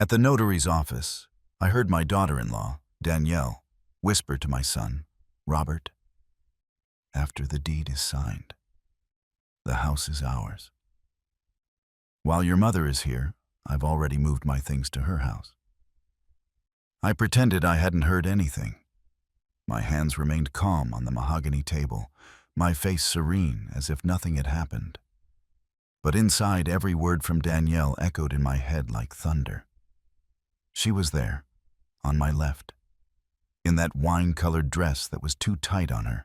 At the notary's office, I heard my daughter-in-law, Danielle, whisper to my son, Robert, after the deed is signed, the house is ours. While your mother is here, I've already moved my things to her house. I pretended I hadn't heard anything. My hands remained calm on the mahogany table, my face serene as if nothing had happened. But inside, every word from Danielle echoed in my head like thunder. She was there, on my left, in that wine-colored dress that was too tight on her,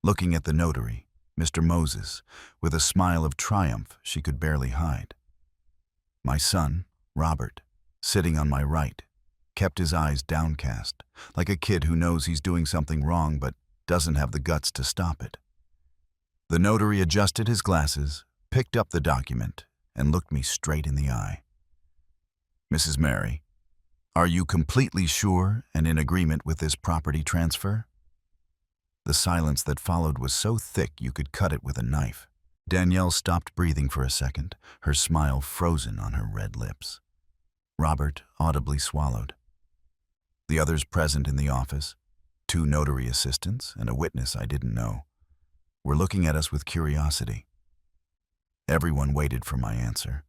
looking at the notary, Mr. Moses, with a smile of triumph she could barely hide. My son, Robert, sitting on my right, kept his eyes downcast, like a kid who knows he's doing something wrong but doesn't have the guts to stop it. The notary adjusted his glasses, picked up the document, and looked me straight in the eye. Mrs. Mary, are you completely sure and in agreement with this property transfer? The silence that followed was so thick you could cut it with a knife. Danielle stopped breathing for a second, her smile frozen on her red lips. Robert audibly swallowed. The others present in the office, 2 notary assistants and a witness I didn't know, were looking at us with curiosity. Everyone waited for my answer.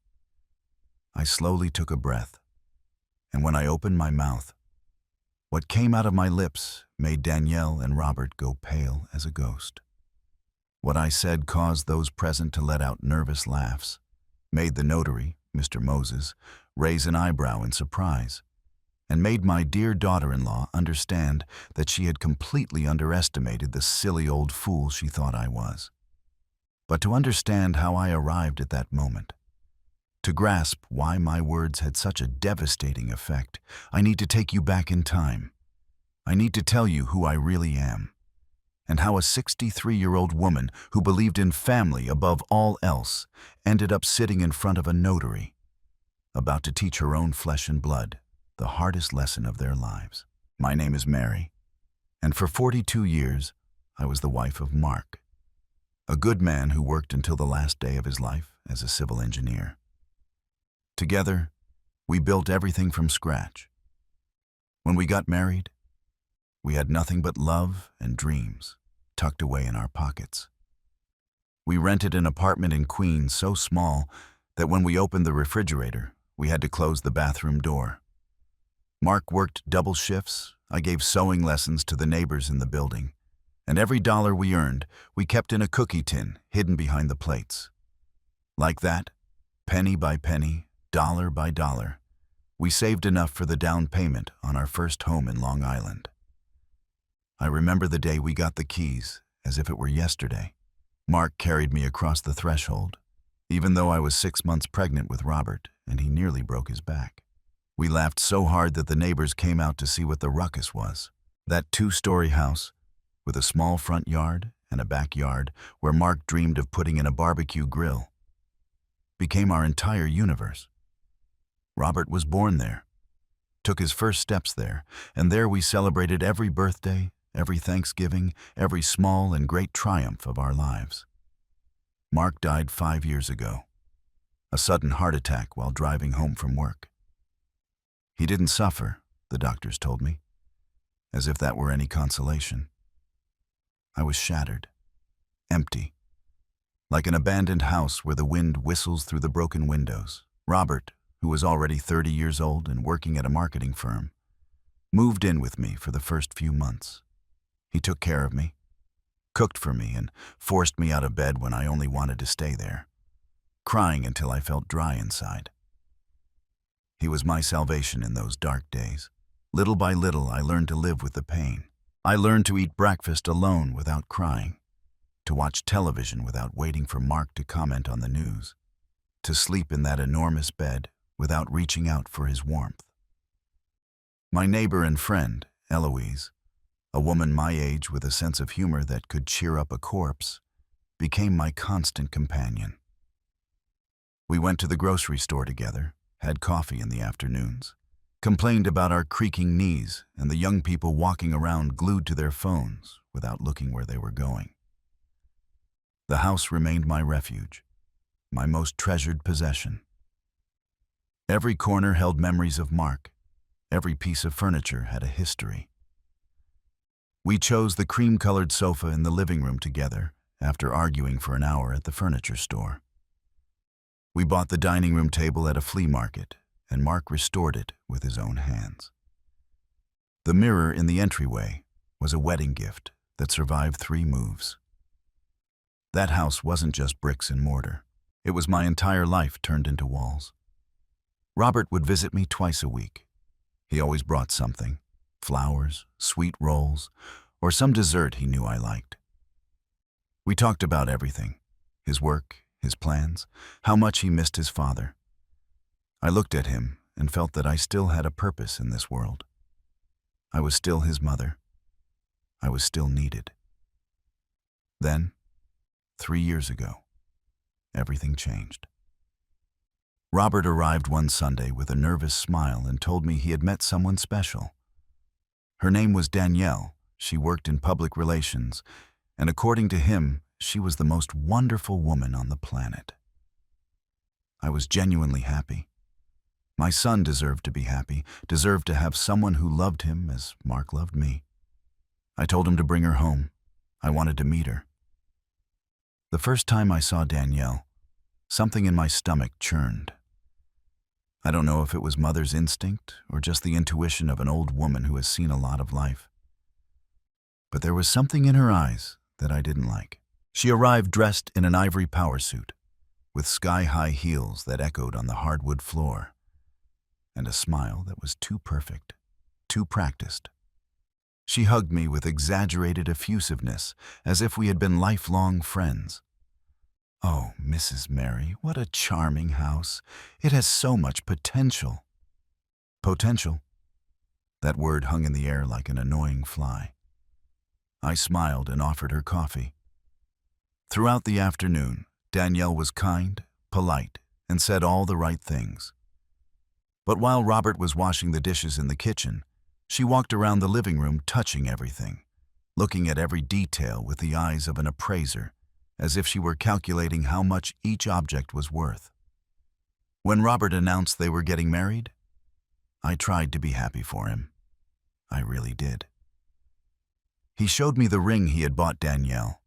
I slowly took a breath, and when I opened my mouth, what came out of my lips made Danielle and Robert go pale as a ghost. What I said caused those present to let out nervous laughs, made the notary, Mr. Moses, raise an eyebrow in surprise, and made my dear daughter-in-law understand that she had completely underestimated the silly old fool she thought I was. But to understand how I arrived at that moment, to grasp why my words had such a devastating effect, I need to take you back in time. I need to tell you who I really am, and how a 63-year-old woman who believed in family above all else ended up sitting in front of a notary, about to teach her own flesh and blood the hardest lesson of their lives. My name is Mary, and for 42 years, I was the wife of Mark, a good man who worked until the last day of his life as a civil engineer. Together, we built everything from scratch. When we got married, we had nothing but love and dreams tucked away in our pockets. We rented an apartment in Queens so small that when we opened the refrigerator, we had to close the bathroom door. Mark worked double shifts, I gave sewing lessons to the neighbors in the building, and every dollar we earned, we kept in a cookie tin hidden behind the plates. Like that, penny by penny, dollar by dollar, we saved enough for the down payment on our first home in Long Island. I remember the day we got the keys as if it were yesterday. Mark carried me across the threshold, even though I was 6 months pregnant with Robert and he nearly broke his back. We laughed so hard that the neighbors came out to see what the ruckus was. That 2-story house, with a small front yard and a backyard where Mark dreamed of putting in a barbecue grill, became our entire universe. Robert was born there, took his first steps there, and there we celebrated every birthday, every Thanksgiving, every small and great triumph of our lives. Mark died 5 years ago, a sudden heart attack while driving home from work. He didn't suffer, the doctors told me, as if that were any consolation. I was shattered, empty, like an abandoned house where the wind whistles through the broken windows. Robert, who was already 30 years old and working at a marketing firm, moved in with me for the first few months. He took care of me, cooked for me, and forced me out of bed when I only wanted to stay there, crying until I felt dry inside. He was my salvation in those dark days. Little by little, I learned to live with the pain. I learned to eat breakfast alone without crying, to watch television without waiting for Mark to comment on the news, to sleep in that enormous bed without reaching out for his warmth. My neighbor and friend, Eloise, a woman my age with a sense of humor that could cheer up a corpse, became my constant companion. We went to the grocery store together, had coffee in the afternoons, complained about our creaking knees and the young people walking around glued to their phones without looking where they were going. The house remained my refuge, my most treasured possession. Every corner held memories of Mark. Every piece of furniture had a history. We chose the cream-colored sofa in the living room together after arguing for an hour at the furniture store. We bought the dining room table at a flea market, and Mark restored it with his own hands. The mirror in the entryway was a wedding gift that survived 3 moves. That house wasn't just bricks and mortar. It was my entire life turned into walls. Robert would visit me twice a week. He always brought something: flowers, sweet rolls, or some dessert he knew I liked. We talked about everything: his work, his plans, how much he missed his father. I looked at him and felt that I still had a purpose in this world. I was still his mother. I was still needed. Then, 3 years ago, everything changed. Robert arrived one Sunday with a nervous smile and told me he had met someone special. Her name was Danielle. She worked in public relations, and according to him, she was the most wonderful woman on the planet. I was genuinely happy. My son deserved to be happy, deserved to have someone who loved him as Mark loved me. I told him to bring her home. I wanted to meet her. The first time I saw Danielle, something in my stomach churned. I don't know if it was mother's instinct or just the intuition of an old woman who has seen a lot of life. But there was something in her eyes that I didn't like. She arrived dressed in an ivory power suit, with sky-high heels that echoed on the hardwood floor, and a smile that was too perfect, too practiced. She hugged me with exaggerated effusiveness, as if we had been lifelong friends. "Oh, Mrs. Mary, what a charming house. It has so much potential." Potential? That word hung in the air like an annoying fly. I smiled and offered her coffee. Throughout the afternoon, Danielle was kind, polite, and said all the right things. But while Robert was washing the dishes in the kitchen, she walked around the living room touching everything, looking at every detail with the eyes of an appraiser, as if she were calculating how much each object was worth. When Robert announced they were getting married, I tried to be happy for him. I really did. He showed me the ring he had bought Danielle,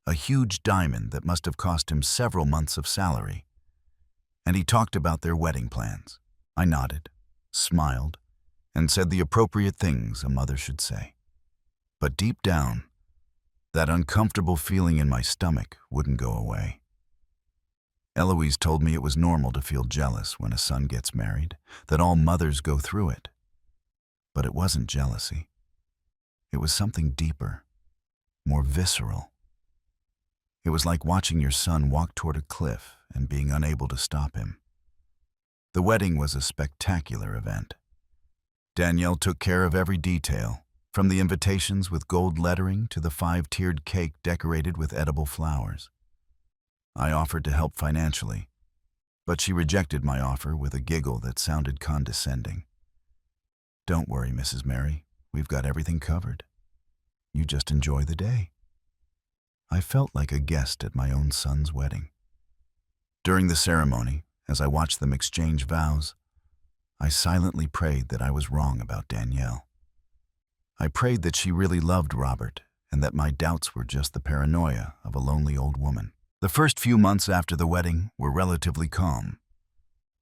a huge diamond that must have cost him several months of salary. And he talked about their wedding plans. I nodded, smiled, and said the appropriate things a mother should say. But deep down, that uncomfortable feeling in my stomach wouldn't go away. Eloise told me it was normal to feel jealous when a son gets married, that all mothers go through it. But it wasn't jealousy. It was something deeper, more visceral. It was like watching your son walk toward a cliff and being unable to stop him. The wedding was a spectacular event. Danielle took care of every detail, from the invitations with gold lettering to the 5-tiered cake decorated with edible flowers. I offered to help financially, but she rejected my offer with a giggle that sounded condescending. "Don't worry, Mrs. Mary, we've got everything covered. You just enjoy the day." I felt like a guest at my own son's wedding. During the ceremony, as I watched them exchange vows, I silently prayed that I was wrong about Danielle. I prayed that she really loved Robert and that my doubts were just the paranoia of a lonely old woman. The first few months after the wedding were relatively calm.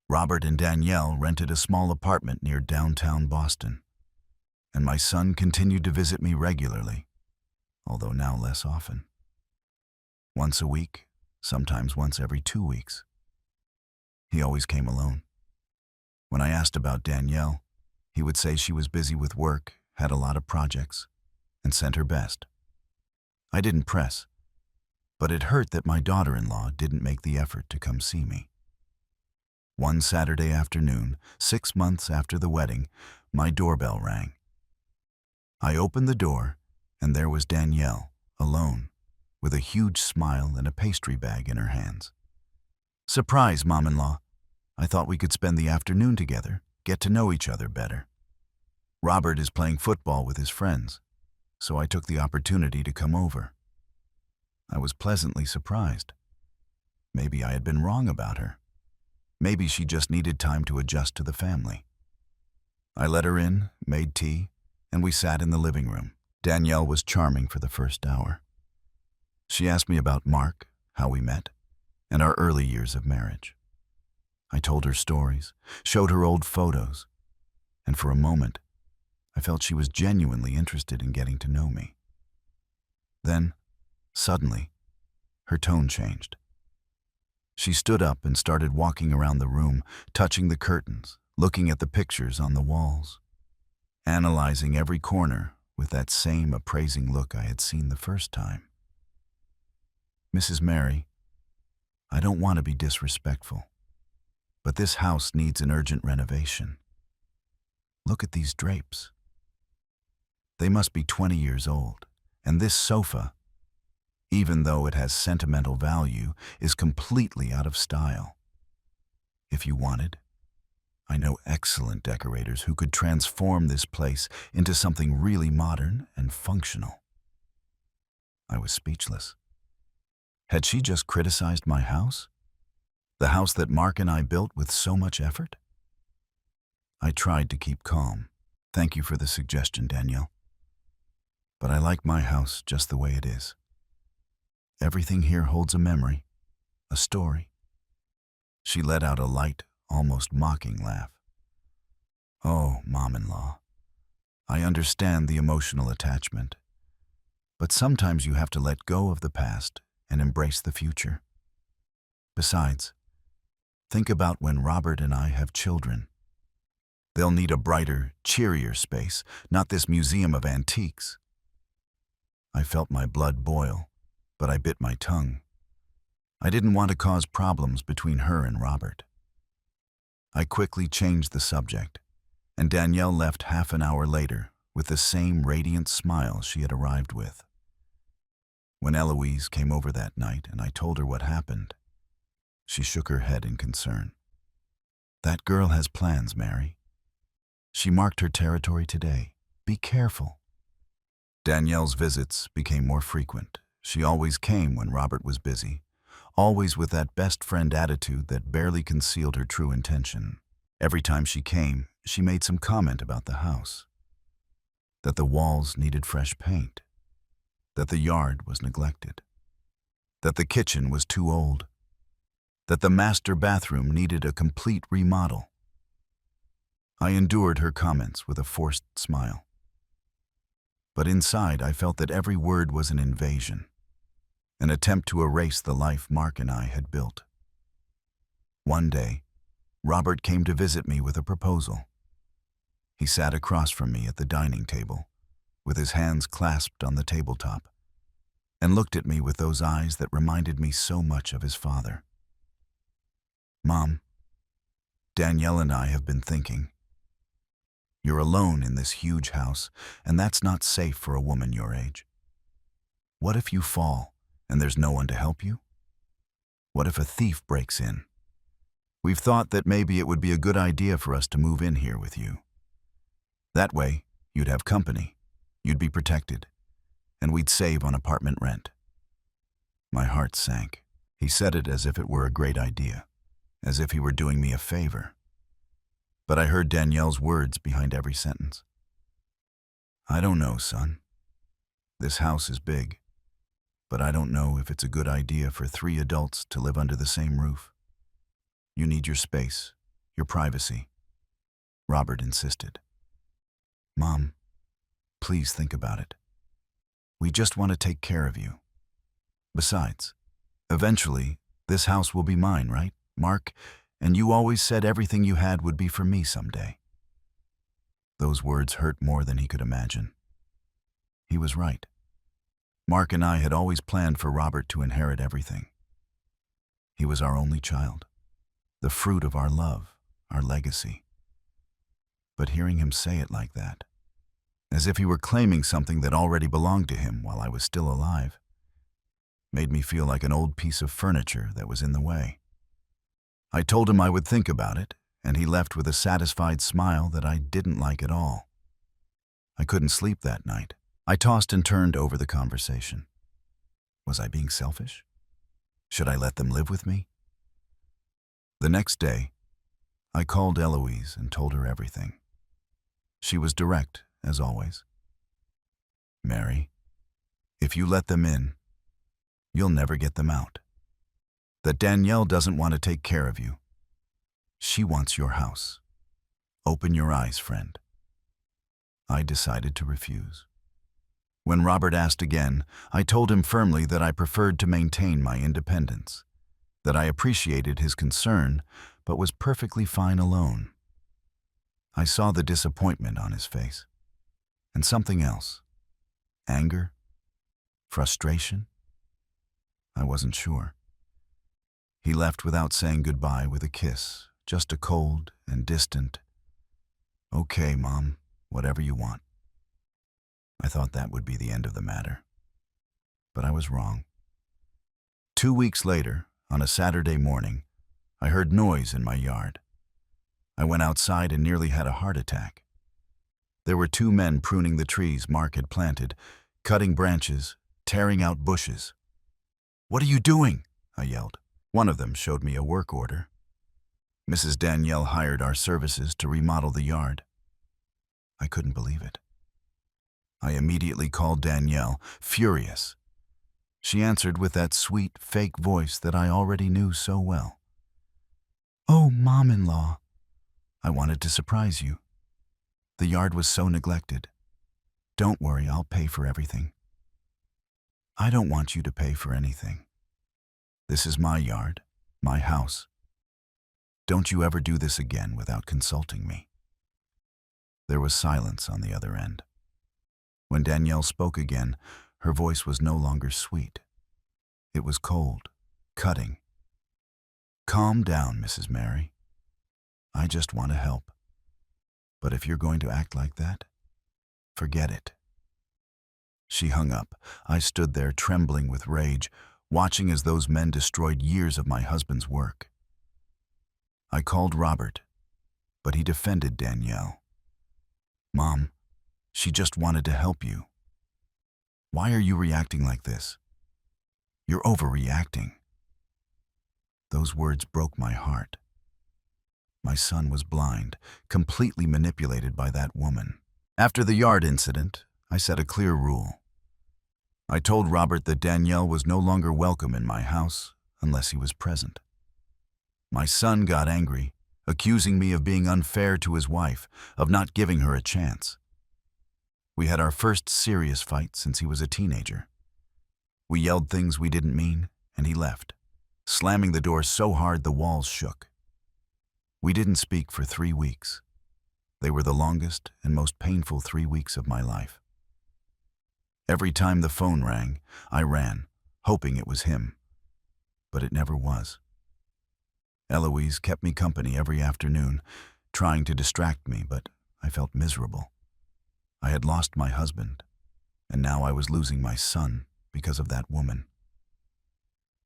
Robert and Danielle rented a small apartment near downtown Boston, and my son continued to visit me regularly, although now less often. Once a week, sometimes once every 2 weeks. He always came alone. When I asked about Danielle, he would say she was busy with work, had a lot of projects, and sent her best. I didn't press, but it hurt that my daughter-in-law didn't make the effort to come see me. One Saturday afternoon, 6 months after the wedding, my doorbell rang. I opened the door, and there was Danielle, alone, with a huge smile and a pastry bag in her hands. "Surprise, Mom-in-law. I thought we could spend the afternoon together, get to know each other better. Robert is playing football with his friends, so I took the opportunity to come over." I was pleasantly surprised. Maybe I had been wrong about her. Maybe she just needed time to adjust to the family. I let her in, made tea, and we sat in the living room. Danielle was charming for the first hour. She asked me about Mark, how we met, and our early years of marriage. I told her stories, showed her old photos, and for a moment, I felt she was genuinely interested in getting to know me. Then, suddenly, her tone changed. She stood up and started walking around the room, touching the curtains, looking at the pictures on the walls, analyzing every corner with that same appraising look I had seen the first time. "Mrs. Mary, I don't want to be disrespectful, but this house needs an urgent renovation. Look at these drapes. They must be 20 years old, and this sofa, even though it has sentimental value, is completely out of style. If you wanted, I know excellent decorators who could transform this place into something really modern and functional." I was speechless. Had she just criticized my house? The house that Mark and I built with so much effort? I tried to keep calm. "Thank you for the suggestion, Danielle. But I like my house just the way it is. Everything here holds a memory, a story." She let out a light, almost mocking laugh. "Oh, Mom-in-law, I understand the emotional attachment, but sometimes you have to let go of the past and embrace the future. Besides, think about when Robert and I have children. They'll need a brighter, cheerier space, not this museum of antiques." I felt my blood boil, but I bit my tongue. I didn't want to cause problems between her and Robert. I quickly changed the subject, and Danielle left half an hour later with the same radiant smile she had arrived with. When Eloise came over that night and I told her what happened, she shook her head in concern. "That girl has plans, Mary. She marked her territory today. Be careful." Danielle's visits became more frequent. She always came when Robert was busy, always with that best friend attitude that barely concealed her true intention. Every time she came, she made some comment about the house. That the walls needed fresh paint. That the yard was neglected. That the kitchen was too old. That the master bathroom needed a complete remodel. I endured her comments with a forced smile. But inside, I felt that every word was an invasion, an attempt to erase the life Mark and I had built. One day, Robert came to visit me with a proposal. He sat across from me at the dining table, with his hands clasped on the tabletop, and looked at me with those eyes that reminded me so much of his father. "Mom, Danielle and I have been thinking. You're alone in this huge house, and that's not safe for a woman your age. What if you fall and there's no one to help you? What if a thief breaks in? We've thought that maybe it would be a good idea for us to move in here with you. That way, you'd have company, you'd be protected, and we'd save on apartment rent." My heart sank. He said it as if it were a great idea, as if he were doing me a favor. But I heard Danielle's words behind every sentence. "I don't know, son. This house is big, but I don't know if it's a good idea for 3 adults to live under the same roof. You need your space, your privacy." Robert insisted. "Mom, please think about it. We just want to take care of you. Besides, eventually, this house will be mine, right, Mark? And you always said everything you had would be for me someday." Those words hurt more than he could imagine. He was right. Mark and I had always planned for Robert to inherit everything. He was our only child, the fruit of our love, our legacy. But hearing him say it like that, as if he were claiming something that already belonged to him while I was still alive, made me feel like an old piece of furniture that was in the way. I told him I would think about it, and he left with a satisfied smile that I didn't like at all. I couldn't sleep that night. I tossed and turned over the conversation. Was I being selfish? Should I let them live with me? The next day, I called Eloise and told her everything. She was direct, as always. Mary, if you let them in, you'll never get them out. That Danielle doesn't want to take care of you. She wants your house. Open your eyes, friend. I decided to refuse. When Robert asked again, I told him firmly that I preferred to maintain my independence, that I appreciated his concern, but was perfectly fine alone. I saw the disappointment on his face, and something else. Anger? Frustration? I wasn't sure. He left without saying goodbye with a kiss, just a cold and distant, "Okay, Mom, whatever you want." I thought that would be the end of the matter. But I was wrong. 2 weeks later, on a Saturday morning, I heard noise in my yard. I went outside and nearly had a heart attack. There were 2 men pruning the trees Mark had planted, cutting branches, tearing out bushes. "What are you doing?" I yelled. One of them showed me a work order. Mrs. Danielle hired our services to remodel the yard. I couldn't believe it. I immediately called Danielle, furious. She answered with that sweet, fake voice that I already knew so well. "Oh, Mom-in-law, I wanted to surprise you. The yard was so neglected. Don't worry, I'll pay for everything." "I don't want you to pay for anything. This is my yard, my house. Don't you ever do this again without consulting me." There was silence on the other end. When Danielle spoke again, her voice was no longer sweet. It was cold, cutting. "Calm down, Mrs. Mary. I just want to help. But if you're going to act like that, forget it." She hung up. I stood there trembling with rage, watching as those men destroyed years of my husband's work. I called Robert, but he defended Danielle. "Mom, she just wanted to help you. Why are you reacting like this? You're overreacting." Those words broke my heart. My son was blind, completely manipulated by that woman. After the yard incident, I set a clear rule. I told Robert that Danielle was no longer welcome in my house unless he was present. My son got angry, accusing me of being unfair to his wife, of not giving her a chance. We had our first serious fight since he was a teenager. We yelled things we didn't mean, and he left, slamming the door so hard the walls shook. We didn't speak for 3 weeks. They were the longest and most painful 3 weeks of my life. Every time the phone rang, I ran, hoping it was him. But it never was. Eloise kept me company every afternoon, trying to distract me, but I felt miserable. I had lost my husband, and now I was losing my son because of that woman.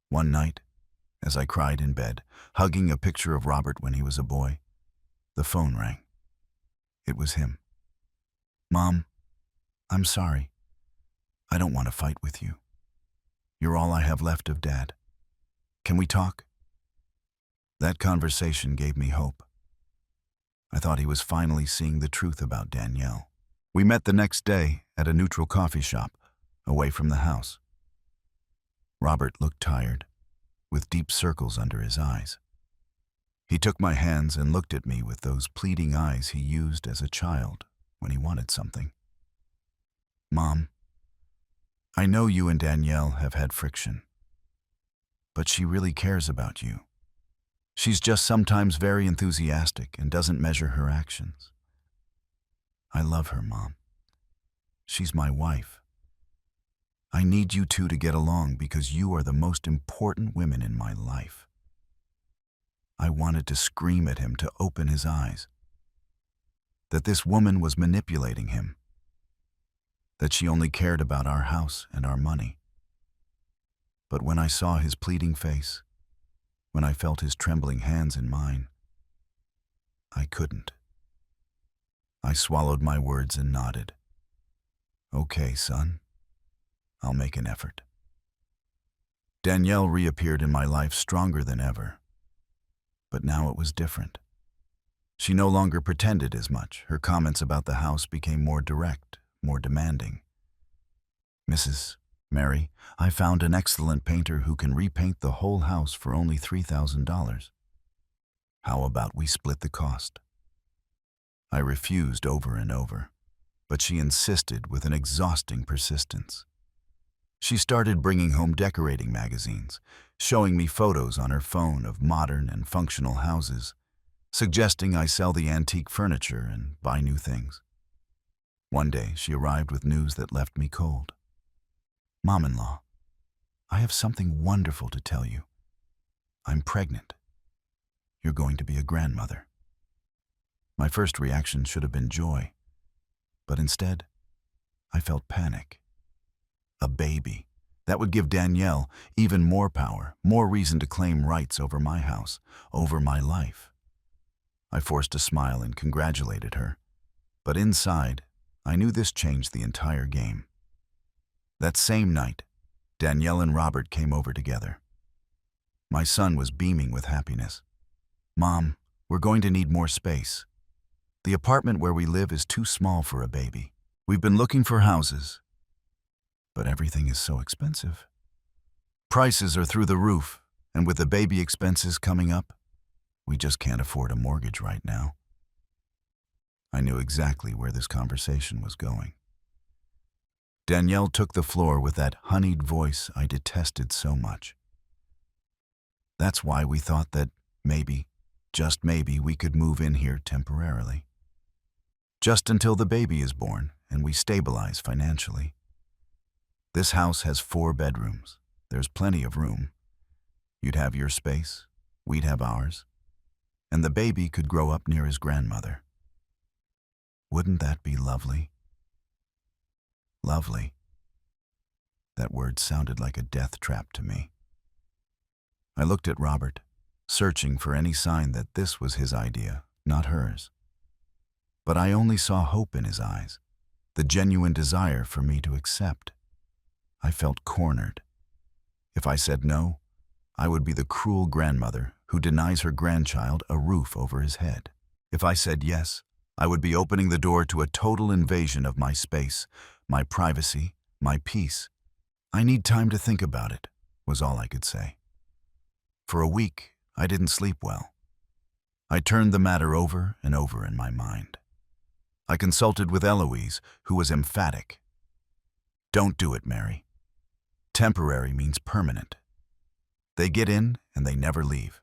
One night, as I cried in bed, hugging a picture of Robert when he was a boy, the phone rang. It was him. "Mom, I'm sorry. I don't want to fight with you. You're all I have left of Dad. Can we talk?" That conversation gave me hope. I thought he was finally seeing the truth about Danielle. We met the next day at a neutral coffee shop, away from the house. Robert looked tired, with deep circles under his eyes. He took my hands and looked at me with those pleading eyes he used as a child when he wanted something. "Mom, I know you and Danielle have had friction, but she really cares about you. She's just sometimes very enthusiastic and doesn't measure her actions. I love her, Mom. She's my wife. I need you two to get along because you are the most important women in my life." I wanted to scream at him to open his eyes. That this woman was manipulating him. That she only cared about our house and our money. But when I saw his pleading face, when I felt his trembling hands in mine, I couldn't. I swallowed my words and nodded. "Okay, son. I'll make an effort." Danielle reappeared in my life stronger than ever. But now it was different. She no longer pretended as much. Her comments about the house became more direct, more demanding. "Mrs. Mary, I found an excellent painter who can repaint the whole house for only $3,000. How about we split the cost?" I refused over and over, but she insisted with an exhausting persistence. She started bringing home decorating magazines, showing me photos on her phone of modern and functional houses, suggesting I sell the antique furniture and buy new things. One day, she arrived with news that left me cold. "Mom-in-law, I have something wonderful to tell you. I'm pregnant. You're going to be a grandmother." My first reaction should have been joy, but instead, I felt panic. A baby. That would give Danielle even more power, more reason to claim rights over my house, over my life. I forced a smile and congratulated her, but inside, I knew this changed the entire game. That same night, Danielle and Robert came over together. My son was beaming with happiness. "Mom, we're going to need more space. The apartment where we live is too small for a baby. We've been looking for houses, but everything is so expensive. Prices are through the roof, and with the baby expenses coming up, we just can't afford a mortgage right now." I knew exactly where this conversation was going. Danielle took the floor with that honeyed voice I detested so much. "That's why we thought that maybe, just maybe, we could move in here temporarily. Just until the baby is born and we stabilize financially. This house has 4 bedrooms. There's plenty of room. You'd have your space, we'd have ours, and the baby could grow up near his grandmother. Wouldn't that be lovely?" Lovely. That word sounded like a death trap to me. I looked at Robert, searching for any sign that this was his idea, not hers. But I only saw hope in his eyes, the genuine desire for me to accept. I felt cornered. If I said no, I would be the cruel grandmother who denies her grandchild a roof over his head. If I said yes, I would be opening the door to a total invasion of my space, my privacy, my peace. "I need time to think about it," was all I could say. For a week, I didn't sleep well. I turned the matter over and over in my mind. I consulted with Eloise, who was emphatic. "Don't do it, Mary. Temporary means permanent. They get in and they never leave.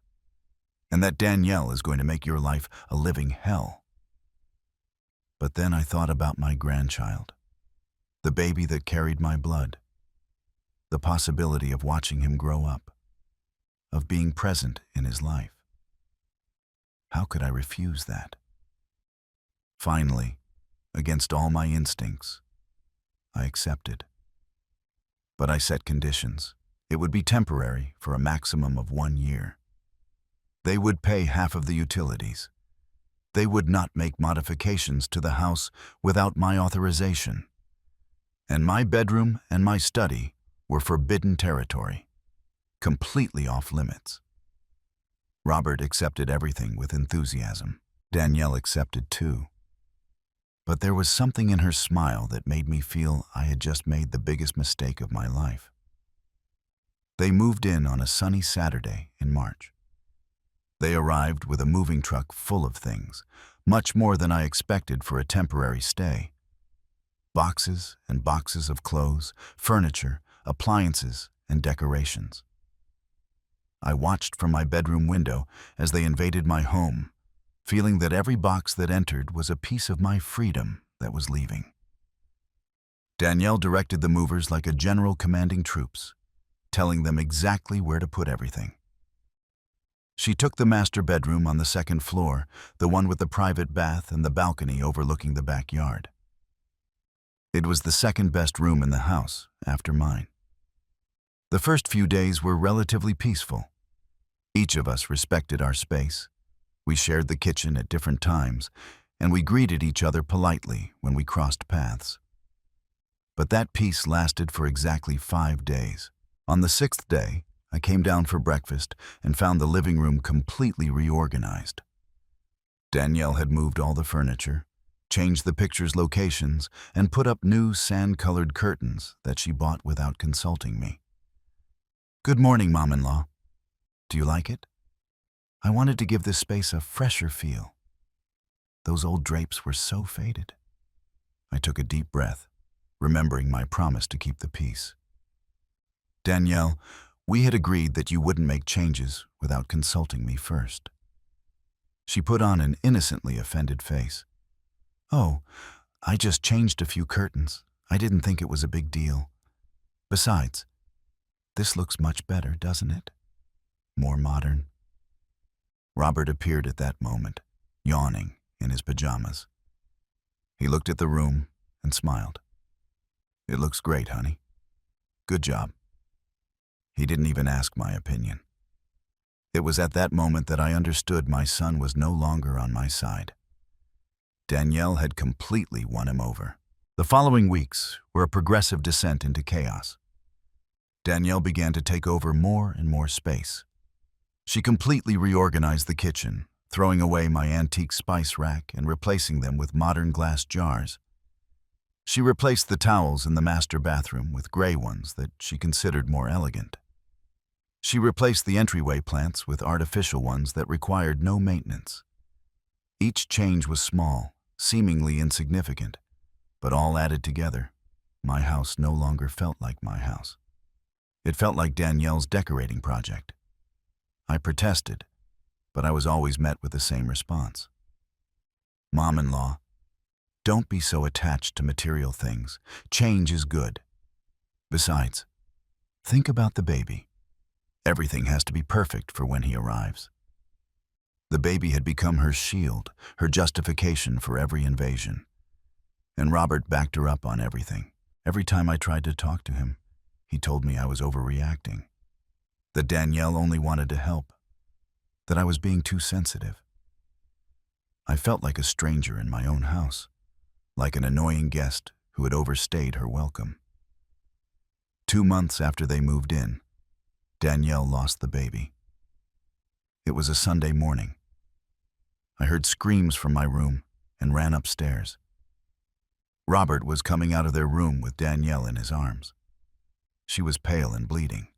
And that Danielle is going to make your life a living hell." But then I thought about my grandchild, the baby that carried my blood, the possibility of watching him grow up, of being present in his life. How could I refuse that? Finally, against all my instincts, I accepted. But I set conditions. It would be temporary for a maximum of 1 year. They would pay half of the utilities. They would not make modifications to the house without my authorization. And my bedroom and my study were forbidden territory, completely off limits. Robert accepted everything with enthusiasm. Danielle accepted too. But there was something in her smile that made me feel I had just made the biggest mistake of my life. They moved in on a sunny Saturday in March. They arrived with a moving truck full of things, much more than I expected for a temporary stay. Boxes and boxes of clothes, furniture, appliances, and decorations. I watched from my bedroom window as they invaded my home, feeling that every box that entered was a piece of my freedom that was leaving. Danielle directed the movers like a general commanding troops, telling them exactly where to put everything. She took the master bedroom on the 2nd floor, the one with the private bath and the balcony overlooking the backyard. It was the 2nd best room in the house, after mine. The first few days were relatively peaceful. Each of us respected our space. We shared the kitchen at different times, and we greeted each other politely when we crossed paths. But that peace lasted for exactly 5 days. On the 6th day, I came down for breakfast and found the living room completely reorganized. Danielle had moved all the furniture, changed the pictures' locations, and put up new sand-colored curtains that she bought without consulting me. "Good morning, Mom-in-law. Do you like it? I wanted to give this space a fresher feel. Those old drapes were so faded." I took a deep breath, remembering my promise to keep the peace. "Danielle, we had agreed that you wouldn't make changes without consulting me first." She put on an innocently offended face. "Oh, I just changed a few curtains. I didn't think it was a big deal. Besides, this looks much better, doesn't it? More modern." Robert appeared at that moment, yawning in his pajamas. He looked at the room and smiled. "It looks great, honey. Good job." He didn't even ask my opinion. It was at that moment that I understood my son was no longer on my side. Danielle had completely won him over. The following weeks were a progressive descent into chaos. Danielle began to take over more and more space. She completely reorganized the kitchen, throwing away my antique spice rack and replacing them with modern glass jars. She replaced the towels in the master bathroom with gray ones that she considered more elegant. She replaced the entryway plants with artificial ones that required no maintenance. Each change was small, seemingly insignificant, but all added together, my house no longer felt like my house. It felt like Danielle's decorating project. I protested, but I was always met with the same response. "Mom-in-law, don't be so attached to material things. Change is good. Besides, think about the baby. Everything has to be perfect for when he arrives." The baby had become her shield, her justification for every invasion. And Robert backed her up on everything. Every time I tried to talk to him, he told me I was overreacting, that Danielle only wanted to help, that I was being too sensitive. I felt like a stranger in my own house, like an annoying guest who had overstayed her welcome. 2 months after they moved in, Danielle lost the baby. It was a Sunday morning. I heard screams from my room and ran upstairs. Robert was coming out of their room with Danielle in his arms. She was pale and bleeding.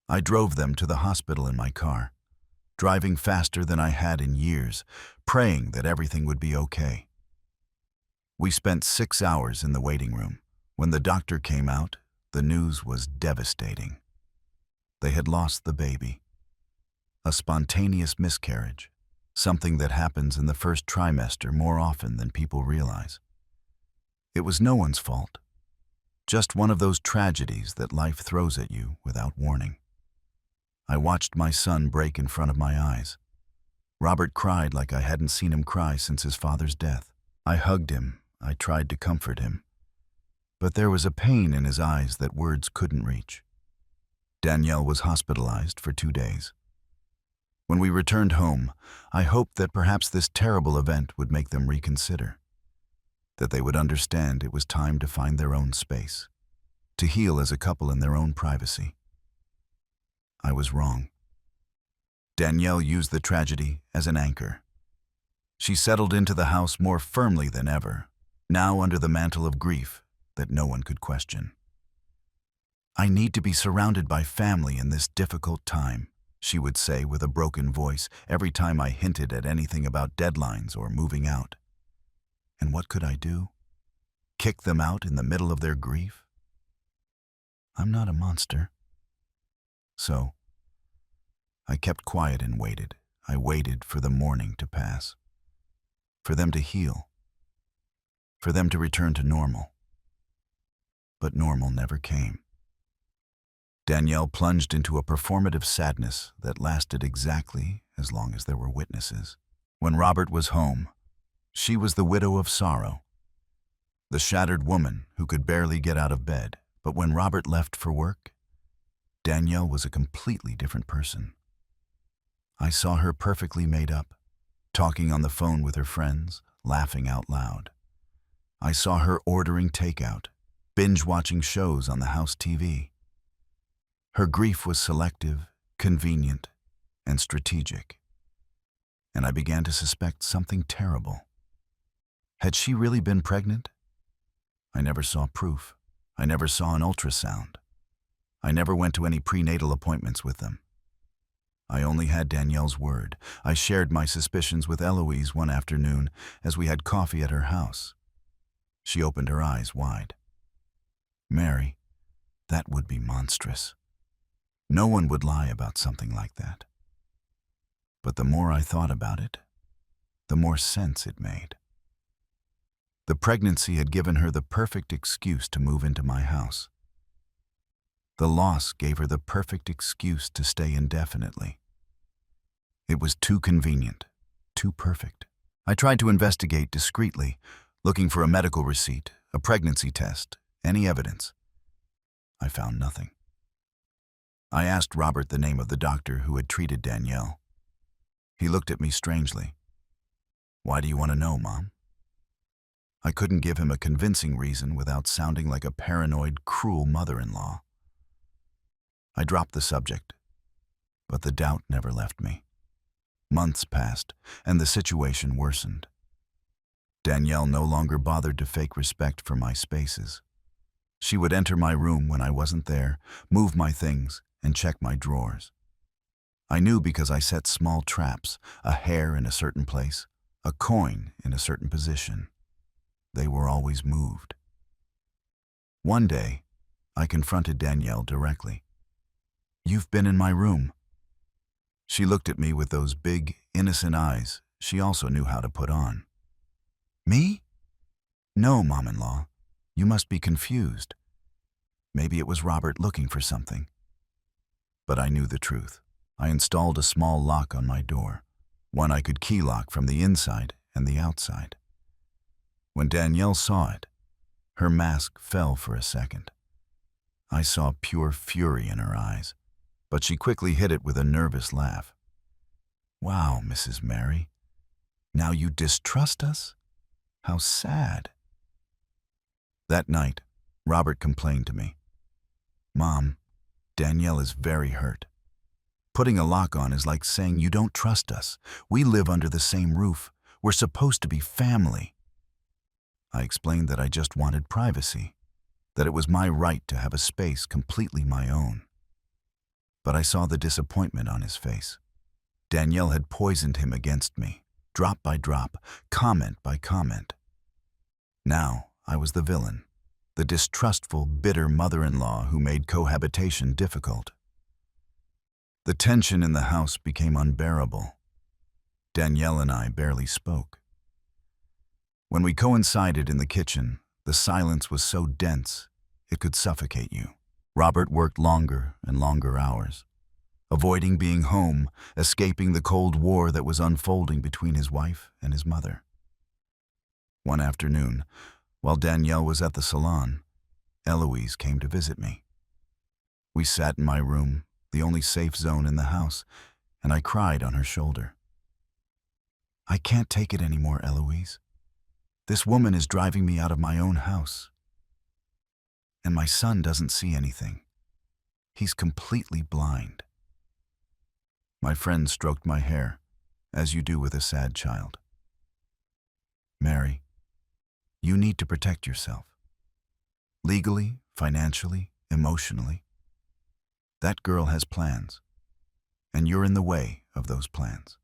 I drove them to the hospital in my car, driving faster than I had in years, praying that everything would be okay. We spent 6 hours in the waiting room. When the doctor came out, the news was devastating. They had lost the baby. A spontaneous miscarriage, something that happens in the first trimester more often than people realize. It was no one's fault, just one of those tragedies that life throws at you without warning. I watched my son break in front of my eyes. Robert cried like I hadn't seen him cry since his father's death. I hugged him. I tried to comfort him. But there was a pain in his eyes that words couldn't reach. Danielle was hospitalized for 2 days. When we returned home, I hoped that perhaps this terrible event would make them reconsider, that they would understand it was time to find their own space, to heal as a couple in their own privacy. I was wrong. Danielle used the tragedy as an anchor. She settled into the house more firmly than ever, now under the mantle of grief that no one could question. "I need to be surrounded by family in this difficult time," she would say with a broken voice every time I hinted at anything about deadlines or moving out. And what could I do? Kick them out in the middle of their grief? I'm not a monster. So, I kept quiet and waited. I waited for the mourning to pass, for them to heal, for them to return to normal. But normal never came. Danielle plunged into a performative sadness that lasted exactly as long as there were witnesses. When Robert was home, she was the widow of sorrow, the shattered woman who could barely get out of bed. But when Robert left for work, Danielle was a completely different person. I saw her perfectly made up, talking on the phone with her friends, laughing out loud. I saw her ordering takeout, binge-watching shows on the house TV. Her grief was selective, convenient, and strategic, and I began to suspect something terrible. Had she really been pregnant? I never saw proof. I never saw an ultrasound. I never went to any prenatal appointments with them. I only had Danielle's word. I shared my suspicions with Eloise one afternoon as we had coffee at her house. She opened her eyes wide. Mary, that would be monstrous. No one would lie about something like that. But the more I thought about it, the more sense it made. The pregnancy had given her the perfect excuse to move into my house. The loss gave her the perfect excuse to stay indefinitely. It was too convenient, too perfect. I tried to investigate discreetly, looking for a medical receipt, a pregnancy test, any evidence. I found nothing. I asked Robert the name of the doctor who had treated Danielle. He looked at me strangely. Why do you want to know, Mom? I couldn't give him a convincing reason without sounding like a paranoid, cruel mother-in-law. I dropped the subject, but the doubt never left me. Months passed, and the situation worsened. Danielle no longer bothered to fake respect for my spaces. She would enter my room when I wasn't there, move my things, and check my drawers. I knew because I set small traps, a hair in a certain place, a coin in a certain position. They were always moved. One day, I confronted Danielle directly. You've been in my room. She looked at me with those big, innocent eyes she also knew how to put on. Me? No, Mom-in-law. You must be confused. Maybe it was Robert looking for something. But I knew the truth. I installed a small lock on my door, one I could key lock from the inside and the outside. When Danielle saw it, her mask fell for a second. I saw pure fury in her eyes, but she quickly hid it with a nervous laugh. Wow, Mrs. Mary, now you distrust us? How sad. That night, Robert complained to me. Mom, Danielle is very hurt. Putting a lock on is like saying you don't trust us. We live under the same roof. We're supposed to be family. I explained that I just wanted privacy, that it was my right to have a space completely my own. But I saw the disappointment on his face. Danielle had poisoned him against me, drop by drop, comment by comment. Now I was the villain, the distrustful, bitter mother-in-law who made cohabitation difficult. The tension in the house became unbearable. Danielle and I barely spoke. When we coincided in the kitchen, the silence was so dense it could suffocate you. Robert worked longer and longer hours, avoiding being home, escaping the Cold War that was unfolding between his wife and his mother. One afternoon, while Danielle was at the salon, Eloise came to visit me. We sat in my room, the only safe zone in the house, and I cried on her shoulder. I can't take it anymore, Eloise. This woman is driving me out of my own house. And my son doesn't see anything. He's completely blind. My friend stroked my hair, as you do with a sad child. Mary, you need to protect yourself. Legally, financially, emotionally. That girl has plans, and you're in the way of those plans.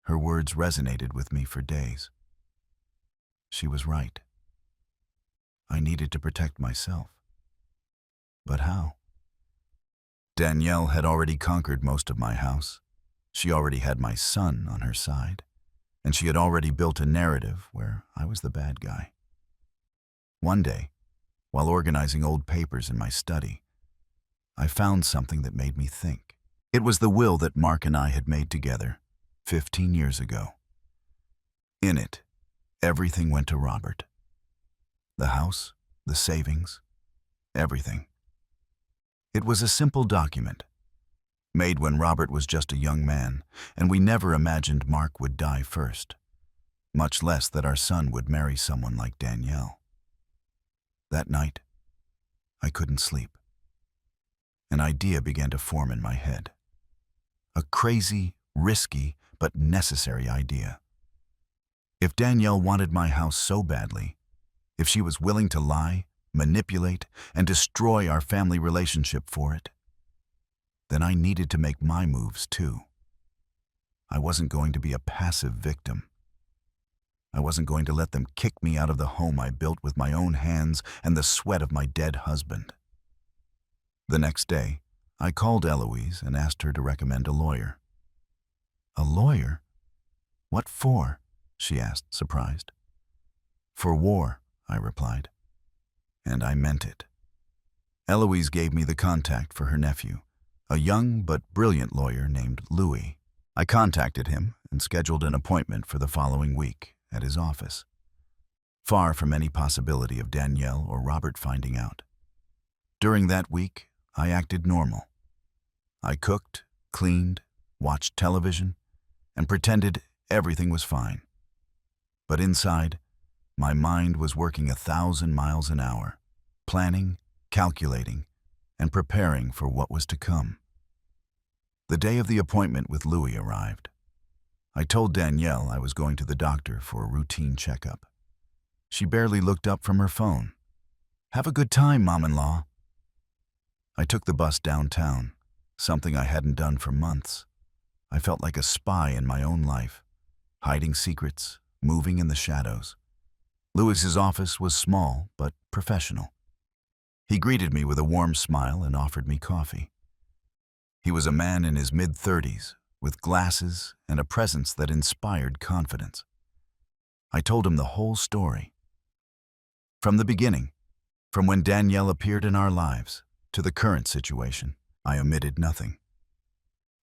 Her words resonated with me for days. She was right. I needed to protect myself. But how? Danielle had already conquered most of my house. She already had my son on her side, and she had already built a narrative where I was the bad guy. One day, while organizing old papers in my study, I found something that made me think. It was the will that Mark and I had made together 15 years ago. In it, everything went to Robert. The house, the savings, everything. It was a simple document, made when Robert was just a young man, and we never imagined Mark would die first, much less that our son would marry someone like Danielle. That night, I couldn't sleep. An idea began to form in my head. A crazy, risky, but necessary idea. If Danielle wanted my house so badly, if she was willing to lie, manipulate, and destroy our family relationship for it, then I needed to make my moves too. I wasn't going to be a passive victim. I wasn't going to let them kick me out of the home I built with my own hands and the sweat of my dead husband. The next day, I called Eloise and asked her to recommend a lawyer. A lawyer? What for? She asked, surprised. For war, I replied. And I meant it. Eloise gave me the contact for her nephew, a young but brilliant lawyer named Louis. I contacted him and scheduled an appointment for the following week at his office, far from any possibility of Danielle or Robert finding out. During that week, I acted normal. I cooked, cleaned, watched television, and pretended everything was fine. But inside, my mind was working 1,000 miles an hour, planning, calculating, and preparing for what was to come. The day of the appointment with Louis arrived. I told Danielle I was going to the doctor for a routine checkup. She barely looked up from her phone. Have a good time, Mom-in-law. I took the bus downtown, something I hadn't done for months. I felt like a spy in my own life, hiding secrets, moving in the shadows. Louis's office was small but professional. He greeted me with a warm smile and offered me coffee. He was a man in his mid-30s, with glasses and a presence that inspired confidence. I told him the whole story. From the beginning, from when Danielle appeared in our lives, to the current situation, I omitted nothing.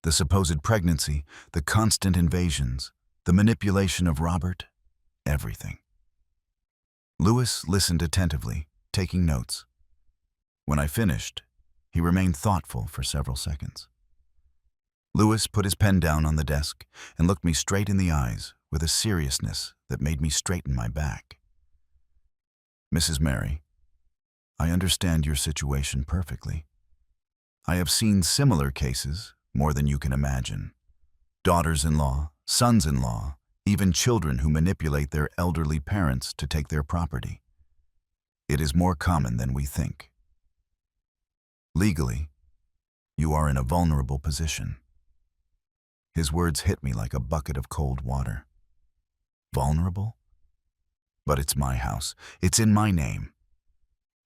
The supposed pregnancy, the constant invasions, the manipulation of Robert, everything. Louis listened attentively, taking notes. When I finished, he remained thoughtful for several seconds. Louis put his pen down on the desk and looked me straight in the eyes with a seriousness that made me straighten my back. Mrs. Mary, I understand your situation perfectly. I have seen similar cases, more than you can imagine. Daughters-in-law, sons-in-law, even children who manipulate their elderly parents to take their property. It is more common than we think. Legally, you are in a vulnerable position. His words hit me like a bucket of cold water. Vulnerable? But it's my house. It's in my name.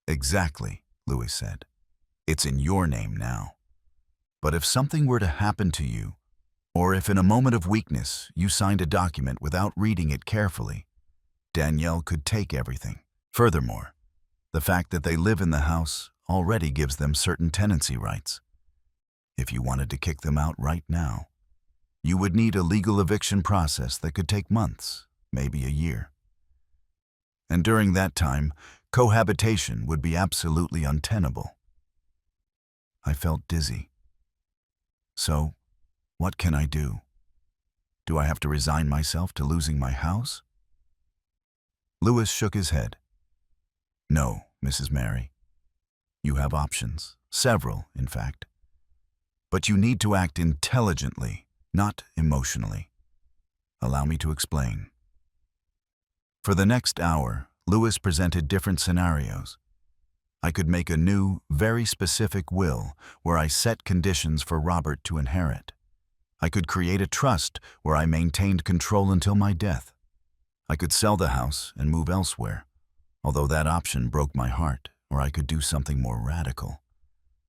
Exactly, Louis said. It's in your name now. But if something were to happen to you, or if in a moment of weakness you signed a document without reading it carefully, Danielle could take everything. Furthermore, the fact that they live in the house already gives them certain tenancy rights. If you wanted to kick them out right now, you would need a legal eviction process that could take months, maybe a year. And during that time, cohabitation would be absolutely untenable. I felt dizzy. So, what can I do? Do I have to resign myself to losing my house? Louis shook his head. No, Mrs. Mary. You have options, several, in fact. But you need to act intelligently, not emotionally. Allow me to explain. For the next hour, Louis presented different scenarios. I could make a new, very specific will where I set conditions for Robert to inherit. I could create a trust where I maintained control until my death. I could sell the house and move elsewhere, although that option broke my heart, or I could do something more radical.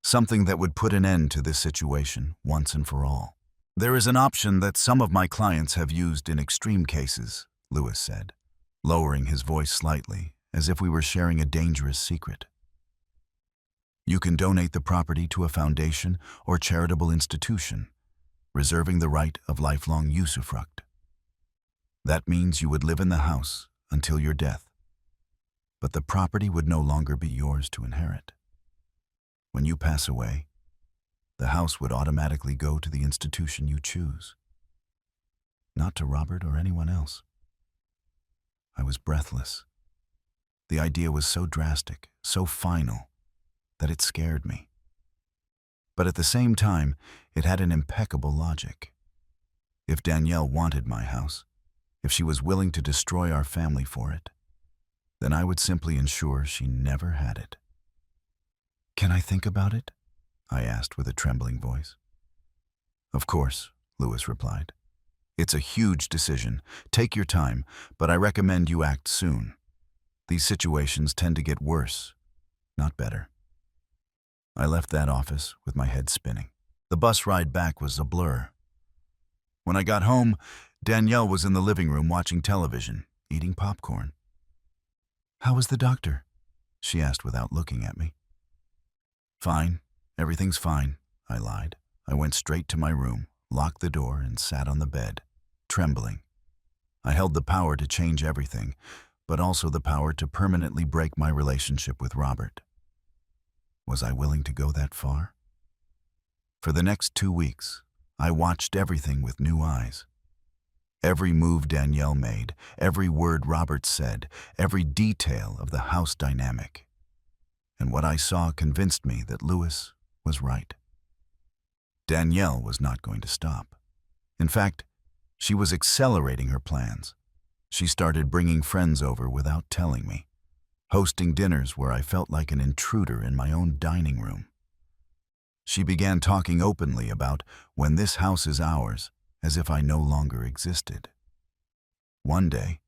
Something that would put an end to this situation once and for all. There is an option that some of my clients have used in extreme cases, Louis said, lowering his voice slightly, as if we were sharing a dangerous secret. You can donate the property to a foundation or charitable institution, reserving the right of lifelong usufruct. That means you would live in the house until your death, but the property would no longer be yours to inherit. When you pass away, the house would automatically go to the institution you choose, not to Robert or anyone else. I was breathless. The idea was so drastic, so final, that it scared me. But at the same time, it had an impeccable logic. If Danielle wanted my house, if she was willing to destroy our family for it, then I would simply ensure she never had it. "Can I think about it?" I asked with a trembling voice. "Of course," Lewis replied. "It's a huge decision. Take your time, but I recommend you act soon. These situations tend to get worse, not better." I left that office with my head spinning. The bus ride back was a blur. When I got home, Danielle was in the living room watching television, eating popcorn. "How was the doctor?" she asked without looking at me. "Fine. Everything's fine," I lied. I went straight to my room, locked the door, and sat on the bed, trembling. I held the power to change everything, but also the power to permanently break my relationship with Robert. Was I willing to go that far? For the next 2 weeks, I watched everything with new eyes. Every move Danielle made, every word Robert said, every detail of the house dynamic. And what I saw convinced me that Lewis was right. Danielle was not going to stop. In fact, she was accelerating her plans. She started bringing friends over without telling me, hosting dinners where I felt like an intruder in my own dining room. She began talking openly about "when this house is ours," as if I no longer existed. One day,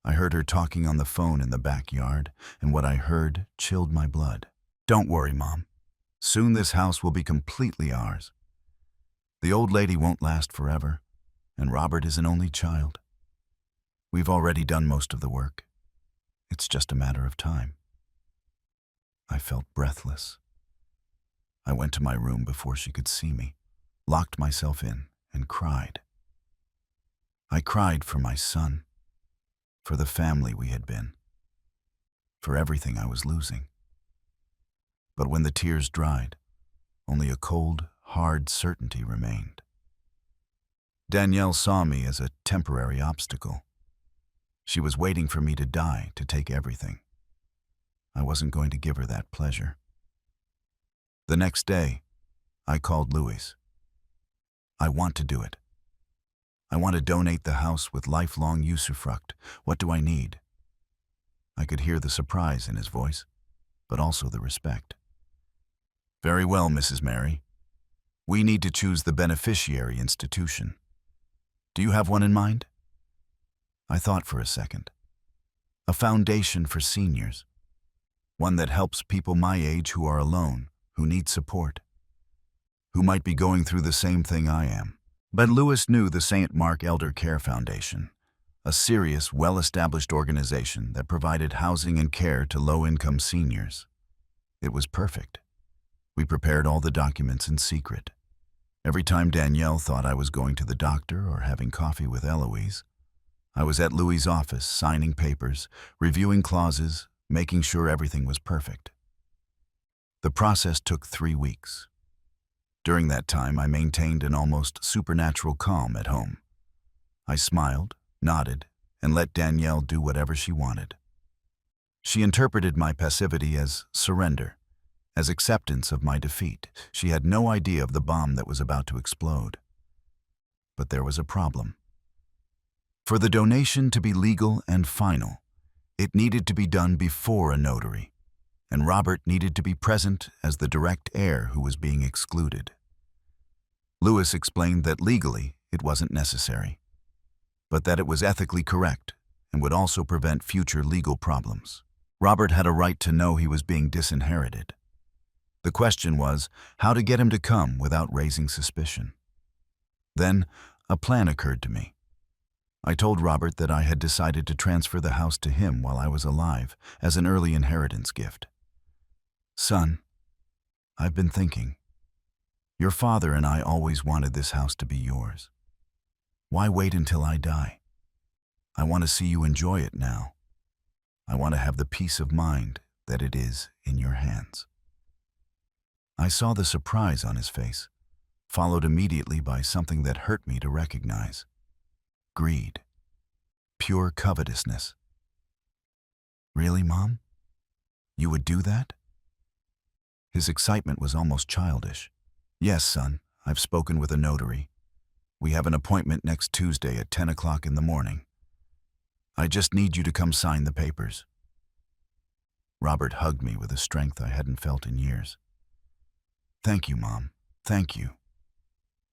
I heard her talking on the phone in the backyard, and what I heard chilled my blood. "Don't worry, Mom. Soon this house will be completely ours. The old lady won't last forever, and Robert is an only child. We've already done most of the work. It's just a matter of time." I felt breathless. I went to my room before she could see me, locked myself in, and cried. I cried for my son, for the family we had been, for everything I was losing. But when the tears dried, only a cold, hard certainty remained. Danielle saw me as a temporary obstacle. She was waiting for me to die to take everything. I wasn't going to give her that pleasure. The next day, I called Louis. "I want to do it. I want to donate the house with lifelong usufruct. What do I need?" I could hear the surprise in his voice, but also the respect. "Very well, Mrs. Mary. We need to choose the beneficiary institution. Do you have one in mind?" I thought for a second. "A foundation for seniors. One that helps people my age who are alone, who need support, who might be going through the same thing I am." But Lewis knew the St. Mark Elder Care Foundation, a serious, well-established organization that provided housing and care to low-income seniors. It was perfect. We prepared all the documents in secret. Every time Danielle thought I was going to the doctor or having coffee with Eloise, I was at Louis' office signing papers, reviewing clauses, making sure everything was perfect. The process took 3 weeks. During that time, I maintained an almost supernatural calm at home. I smiled, nodded, and let Danielle do whatever she wanted. She interpreted my passivity as surrender, as acceptance of my defeat. She had no idea of the bomb that was about to explode. But there was a problem. For the donation to be legal and final, it needed to be done before a notary, and Robert needed to be present as the direct heir who was being excluded. Lewis explained that legally it wasn't necessary, but that it was ethically correct and would also prevent future legal problems. Robert had a right to know he was being disinherited. The question was how to get him to come without raising suspicion. Then a plan occurred to me. I told Robert that I had decided to transfer the house to him while I was alive as an early inheritance gift. "Son, I've been thinking. Your father and I always wanted this house to be yours. Why wait until I die? I want to see you enjoy it now. I want to have the peace of mind that it is in your hands." I saw the surprise on his face, followed immediately by something that hurt me to recognize. Greed. Pure covetousness. "Really, Mom? You would do that?" His excitement was almost childish. Yes, son, I've spoken with a notary. We have an appointment next Tuesday at 10 o'clock in the morning. I just need you to come sign the papers. Robert hugged me with a strength I hadn't felt in years. Thank you, Mom. Thank you.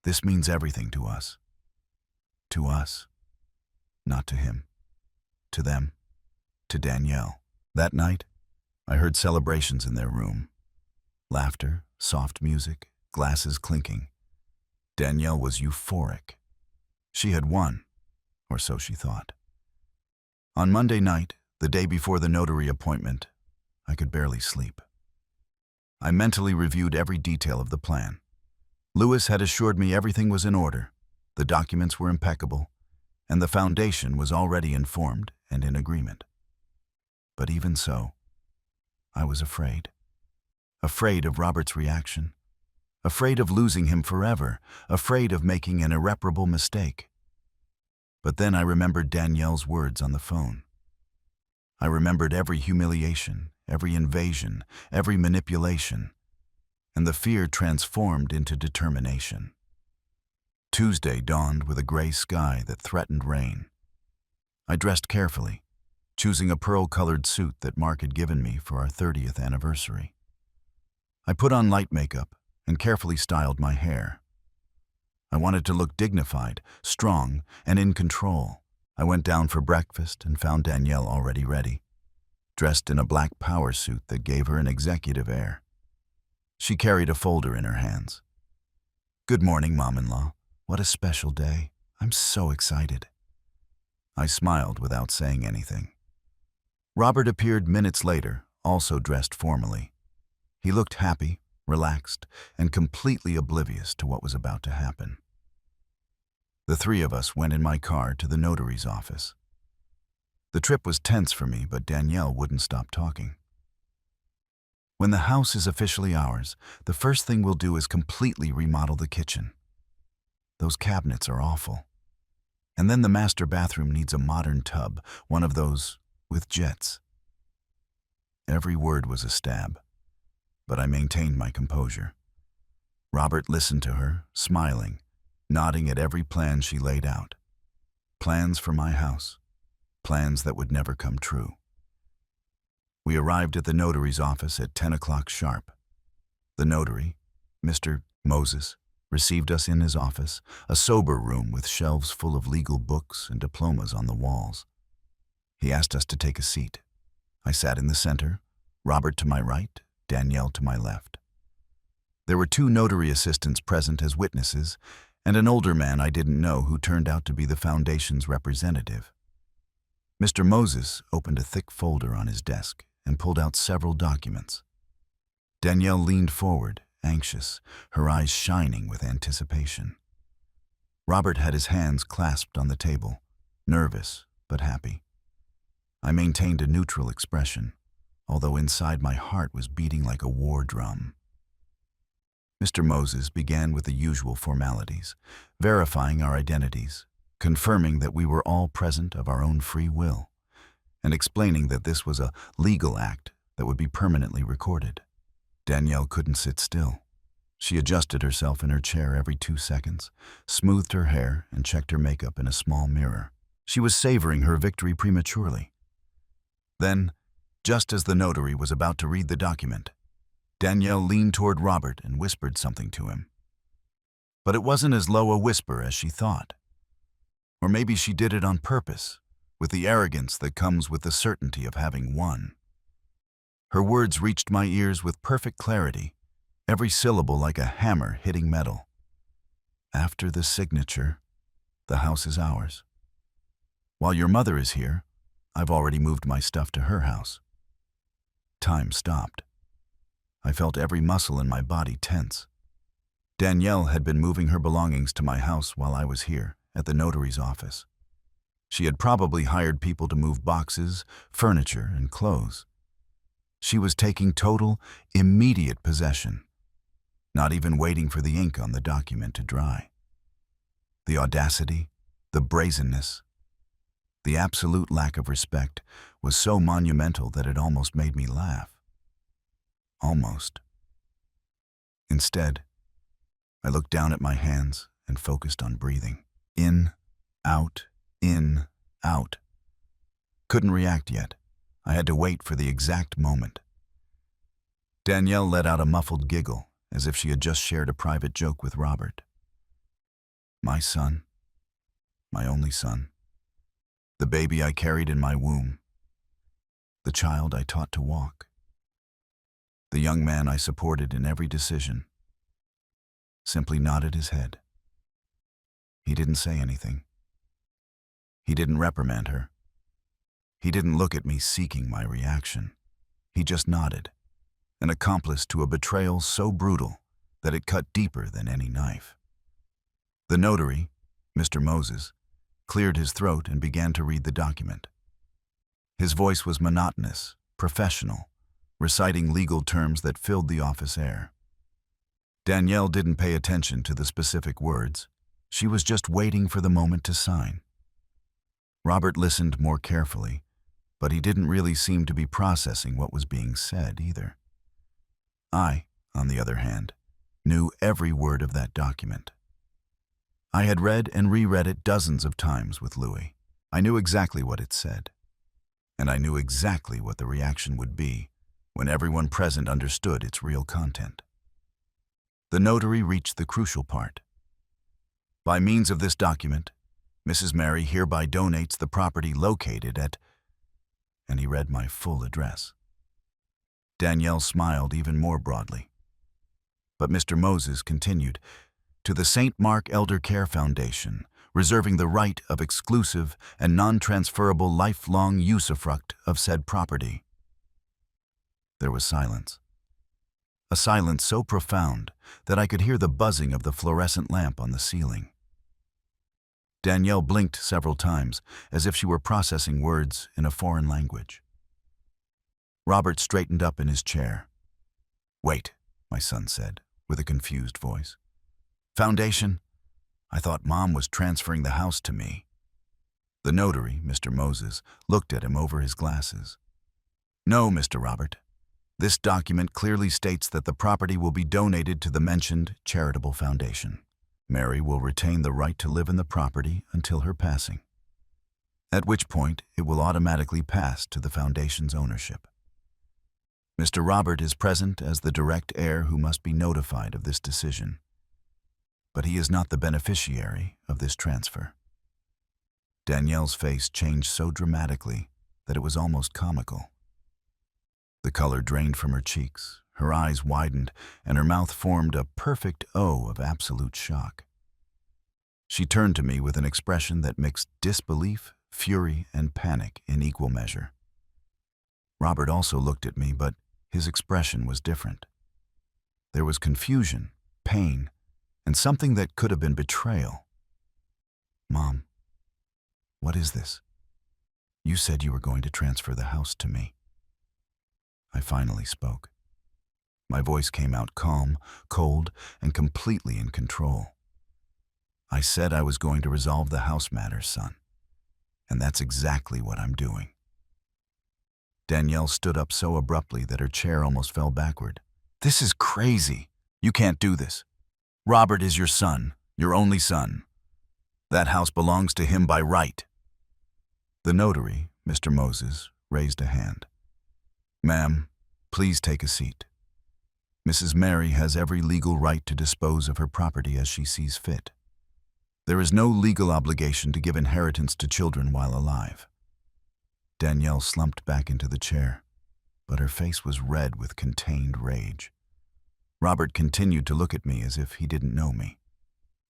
This means everything to us. To us. Not to him. To them. To Danielle. That night, I heard celebrations in their room. Laughter, soft music, glasses clinking. Danielle was euphoric. She had won, or so she thought. On Monday night, the day before the notary appointment, I could barely sleep. I mentally reviewed every detail of the plan. Lewis had assured me everything was in order, the documents were impeccable, and the foundation was already informed and in agreement. But even so, I was afraid. Afraid of Robert's reaction. Afraid of losing him forever. Afraid of making an irreparable mistake. But then I remembered Danielle's words on the phone. I remembered every humiliation, every invasion, every manipulation, and the fear transformed into determination. Tuesday dawned with a gray sky that threatened rain. I dressed carefully, choosing a pearl-colored suit that Mark had given me for our 30th anniversary. I put on light makeup and carefully styled my hair. I wanted to look dignified, strong, and in control. I went down for breakfast and found Danielle already ready, dressed in a black power suit that gave her an executive air. She carried a folder in her hands. "Good morning, Mom-in-law. What a special day. I'm so excited." I smiled without saying anything. Robert appeared minutes later, also dressed formally. He looked happy, relaxed, and completely oblivious to what was about to happen. The three of us went in my car to the notary's office. The trip was tense for me, but Danielle wouldn't stop talking. "When the house is officially ours, the first thing we'll do is completely remodel the kitchen. Those cabinets are awful. And then the master bathroom needs a modern tub, one of those with jets." Every word was a stab, but I maintained my composure. Robert listened to her, smiling, nodding at every plan she laid out. Plans for my house. Plans that would never come true. We arrived at the notary's office at 10 o'clock sharp. The notary, Mr. Moses, received us in his office, a sober room with shelves full of legal books and diplomas on the walls. He asked us to take a seat. I sat in the center, Robert to my right, Danielle to my left. There were two notary assistants present as witnesses, and an older man I didn't know who turned out to be the foundation's representative. Mr. Moses opened a thick folder on his desk and pulled out several documents. Danielle leaned forward, anxious, her eyes shining with anticipation. Robert had his hands clasped on the table, nervous but happy. I maintained a neutral expression, although inside my heart was beating like a war drum. Mr. Moses began with the usual formalities, verifying our identities, confirming that we were all present of our own free will, and explaining that this was a legal act that would be permanently recorded. Danielle couldn't sit still. She adjusted herself in her chair every 2 seconds, smoothed her hair, and checked her makeup in a small mirror. She was savoring her victory prematurely. Then, just as the notary was about to read the document, Danielle leaned toward Robert and whispered something to him. But it wasn't as low a whisper as she thought. Or maybe she did it on purpose, with the arrogance that comes with the certainty of having won. Her words reached my ears with perfect clarity, every syllable like a hammer hitting metal. "After the signature, the house is ours. While your mother is here, I've already moved my stuff to her house." Time stopped. I felt every muscle in my body tense. Danielle had been moving her belongings to my house while I was here, at the notary's office. She had probably hired people to move boxes, furniture, and clothes. She was taking total, immediate possession, not even waiting for the ink on the document to dry. The audacity, the brazenness, the absolute lack of respect was so monumental that it almost made me laugh. Almost. Instead, I looked down at my hands and focused on breathing. In, out, in, out. Couldn't react yet. I had to wait for the exact moment. Danielle let out a muffled giggle, as if she had just shared a private joke with Robert. My son, my only son, the baby I carried in my womb, the child I taught to walk, the young man I supported in every decision, simply nodded his head. He didn't say anything. He didn't reprimand her. He didn't look at me seeking my reaction. He just nodded, an accomplice to a betrayal so brutal that it cut deeper than any knife. The notary, Mr. Moses, cleared his throat and began to read the document. His voice was monotonous, professional, reciting legal terms that filled the office air. Danielle didn't pay attention to the specific words. She was just waiting for the moment to sign. Robert listened more carefully, but he didn't really seem to be processing what was being said either. I, on the other hand, knew every word of that document. I had read and reread it dozens of times with Louis. I knew exactly what it said, and I knew exactly what the reaction would be when everyone present understood its real content. The notary reached the crucial part. By means of this document, Mrs. Mary hereby donates the property located at, and he read my full address. Danielle smiled even more broadly. But Mr. Moses continued, to the St. Mark Elder Care Foundation, reserving the right of exclusive and non-transferable lifelong usufruct of said property. There was silence. A silence so profound that I could hear the buzzing of the fluorescent lamp on the ceiling. Danielle blinked several times, as if she were processing words in a foreign language. Robert straightened up in his chair. "Wait," my son said, with a confused voice. "Foundation? I thought Mom was transferring the house to me." The notary, Mr. Moses, looked at him over his glasses. "No, Mr. Robert. This document clearly states that the property will be donated to the mentioned charitable foundation. Mary will retain the right to live in the property until her passing, at which point it will automatically pass to the foundation's ownership. Mr. Robert is present as the direct heir who must be notified of this decision, but he is not the beneficiary of this transfer." Danielle's face changed so dramatically that it was almost comical. The color drained from her cheeks, her eyes widened, and her mouth formed a perfect O of absolute shock. She turned to me with an expression that mixed disbelief, fury, and panic in equal measure. Robert also looked at me, but his expression was different. There was confusion, pain, and something that could have been betrayal. "Mom, what is this? You said you were going to transfer the house to me." I finally spoke. My voice came out calm, cold, and completely in control. "I said I was going to resolve the house matter, son, and that's exactly what I'm doing." Danielle stood up so abruptly that her chair almost fell backward. "This is crazy. You can't do this. Robert is your son, your only son. That house belongs to him by right." The notary, Mr. Moses, raised a hand. "Ma'am, please take a seat. Mrs. Mary has every legal right to dispose of her property as she sees fit. There is no legal obligation to give inheritance to children while alive." Danielle slumped back into the chair, but her face was red with contained rage. Robert continued to look at me as if he didn't know me.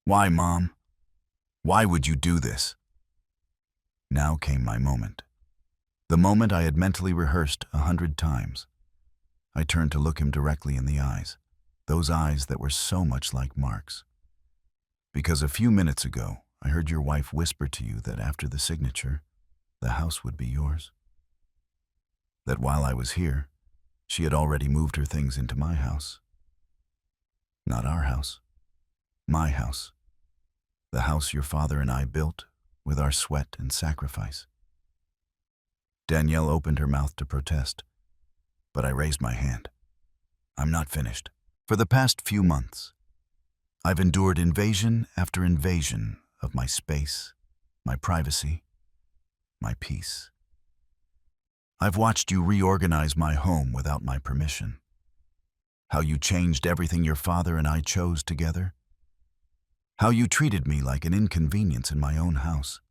"Why, Mom? Why would you do this?" Now came my moment. The moment I had mentally rehearsed 100 times. I turned to look him directly in the eyes, those eyes that were so much like Mark's. "Because a few minutes ago, I heard your wife whisper to you that after the signature, the house would be yours. That while I was here, she had already moved her things into my house. Not our house, my house. The house your father and I built with our sweat and sacrifice." Danielle opened her mouth to protest, but I raised my hand. "I'm not finished. For the past few months, I've endured invasion after invasion of my space, my privacy, my peace. I've watched you reorganize my home without my permission. How you changed everything your father and I chose together. How you treated me like an inconvenience in my own house.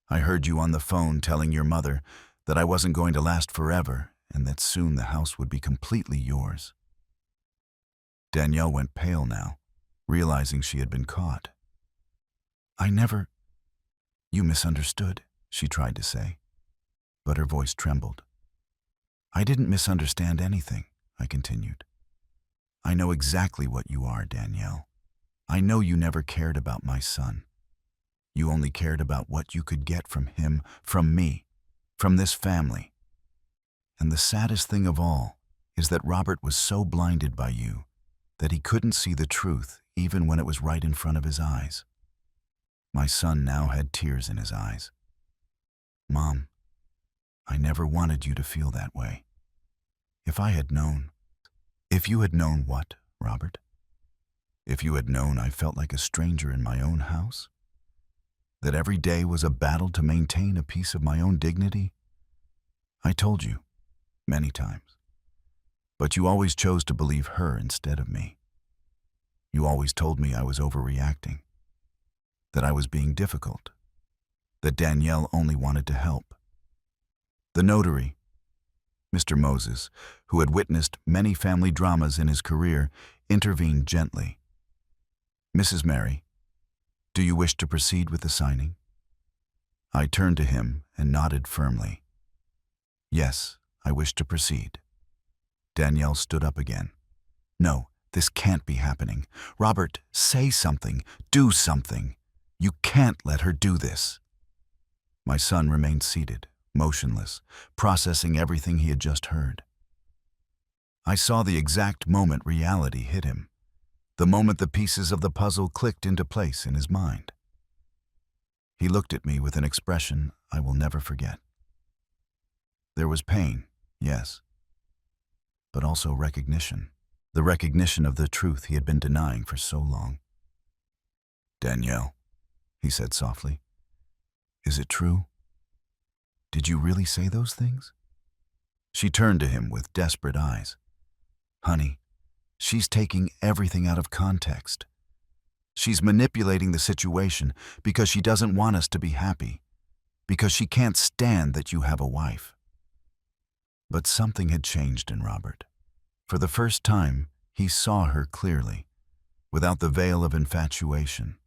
I heard you on the phone telling your mother that I wasn't going to last forever and that soon the house would be completely yours. Danielle went pale now, realizing she had been caught. You misunderstood, she tried to say, but her voice trembled. I didn't misunderstand anything, I continued. I know exactly what you are, Danielle. I know you never cared about my son. You only cared about what you could get from him, from me, from this family. And the saddest thing of all is that Robert was so blinded by you that he couldn't see the truth even when it was right in front of his eyes. My son now had tears in his eyes. Mom, I never wanted you to feel that way. If I had known. If you had known what, Robert? If you had known I felt like a stranger in my own house? That every day was a battle to maintain a piece of my own dignity? I told you, many times. But you always chose to believe her instead of me. You always told me I was overreacting, that I was being difficult, that Danielle only wanted to help. The notary, Mr. Moses, who had witnessed many family dramas in his career, intervened gently. Mrs. Mary, do you wish to proceed with the signing? I turned to him and nodded firmly. Yes, I wish to proceed. Danielle stood up again. No, this can't be happening. Robert, say something. Do something. You can't let her do this. My son remained seated, motionless, processing everything he had just heard. I saw the exact moment reality hit him, the moment the pieces of the puzzle clicked into place in his mind. He looked at me with an expression I will never forget. There was pain, yes, but also recognition, the recognition of the truth he had been denying for so long. Danielle, he said softly, is it true? Did you really say those things? She turned to him with desperate eyes. Honey, she's taking everything out of context. She's manipulating the situation because she doesn't want us to be happy, because she can't stand that you have a wife. But something had changed in Robert. For the first time, he saw her clearly, without the veil of infatuation,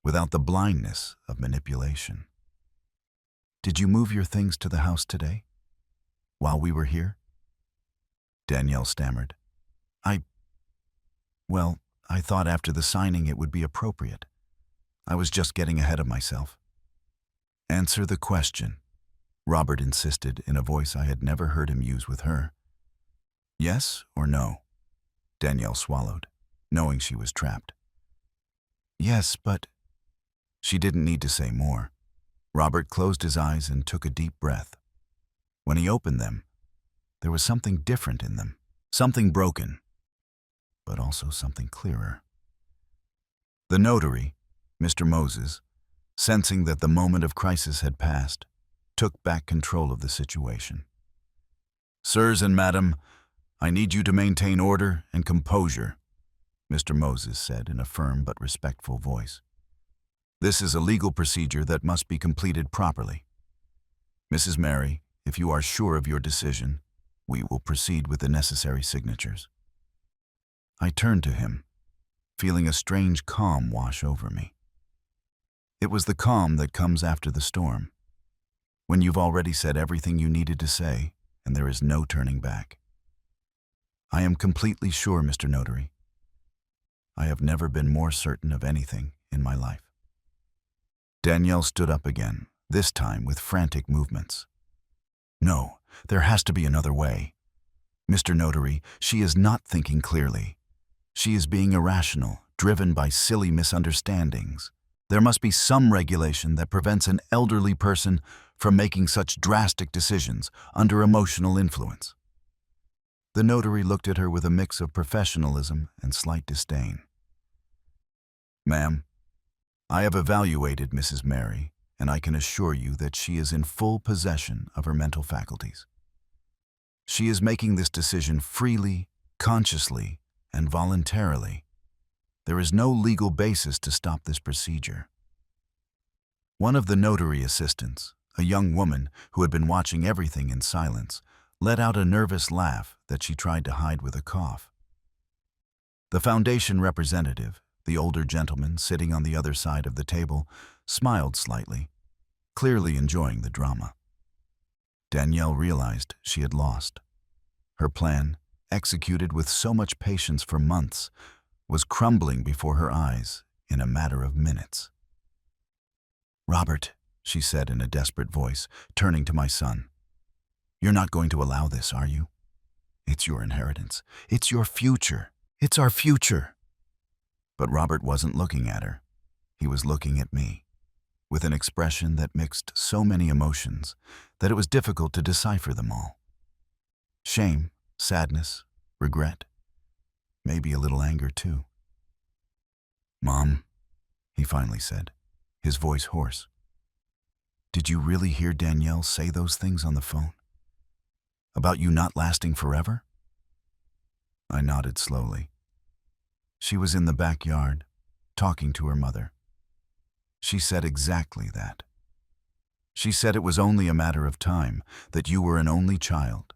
without the blindness of manipulation. Did you move your things to the house today? While we were here? Danielle stammered. I thought after the signing it would be appropriate. I was just getting ahead of myself. Answer the question, Robert insisted in a voice I had never heard him use with her. Yes or no? Danielle swallowed, knowing she was trapped. Yes, but... She didn't need to say more. Robert closed his eyes and took a deep breath. When he opened them, there was something different in them, something broken, but also something clearer. The notary, Mr. Moses, sensing that the moment of crisis had passed, took back control of the situation. Sirs and madam, I need you to maintain order and composure, Mr. Moses said in a firm but respectful voice. This is a legal procedure that must be completed properly. Mrs. Mary, if you are sure of your decision, we will proceed with the necessary signatures. I turned to him, feeling a strange calm wash over me. It was the calm that comes after the storm, when you've already said everything you needed to say and there is no turning back. I am completely sure, Mr. Notary. I have never been more certain of anything in my life. Danielle stood up again, this time with frantic movements. No, there has to be another way. Mr. Notary, she is not thinking clearly. She is being irrational, driven by silly misunderstandings. There must be some regulation that prevents an elderly person from making such drastic decisions under emotional influence. The notary looked at her with a mix of professionalism and slight disdain. Ma'am, I have evaluated Mrs. Mary, and I can assure you that she is in full possession of her mental faculties. She is making this decision freely, consciously, and voluntarily. There is no legal basis to stop this procedure. One of the notary assistants, a young woman who had been watching everything in silence, let out a nervous laugh that she tried to hide with a cough. The foundation representative, the older gentleman sitting on the other side of the table, smiled slightly, clearly enjoying the drama. Danielle realized she had lost. Her plan, executed with so much patience for months, was crumbling before her eyes in a matter of minutes. "Robert," she said in a desperate voice, turning to my son, "you're not going to allow this, are you? It's your inheritance. It's your future. It's our future." But Robert wasn't looking at her. He was looking at me, with an expression that mixed so many emotions that it was difficult to decipher them all. Shame, sadness, regret, maybe a little anger too. "Mom," he finally said, his voice hoarse, "did you really hear Danielle say those things on the phone? About you not lasting forever?" I nodded slowly. She was in the backyard, talking to her mother. She said exactly that. She said it was only a matter of time, that you were an only child,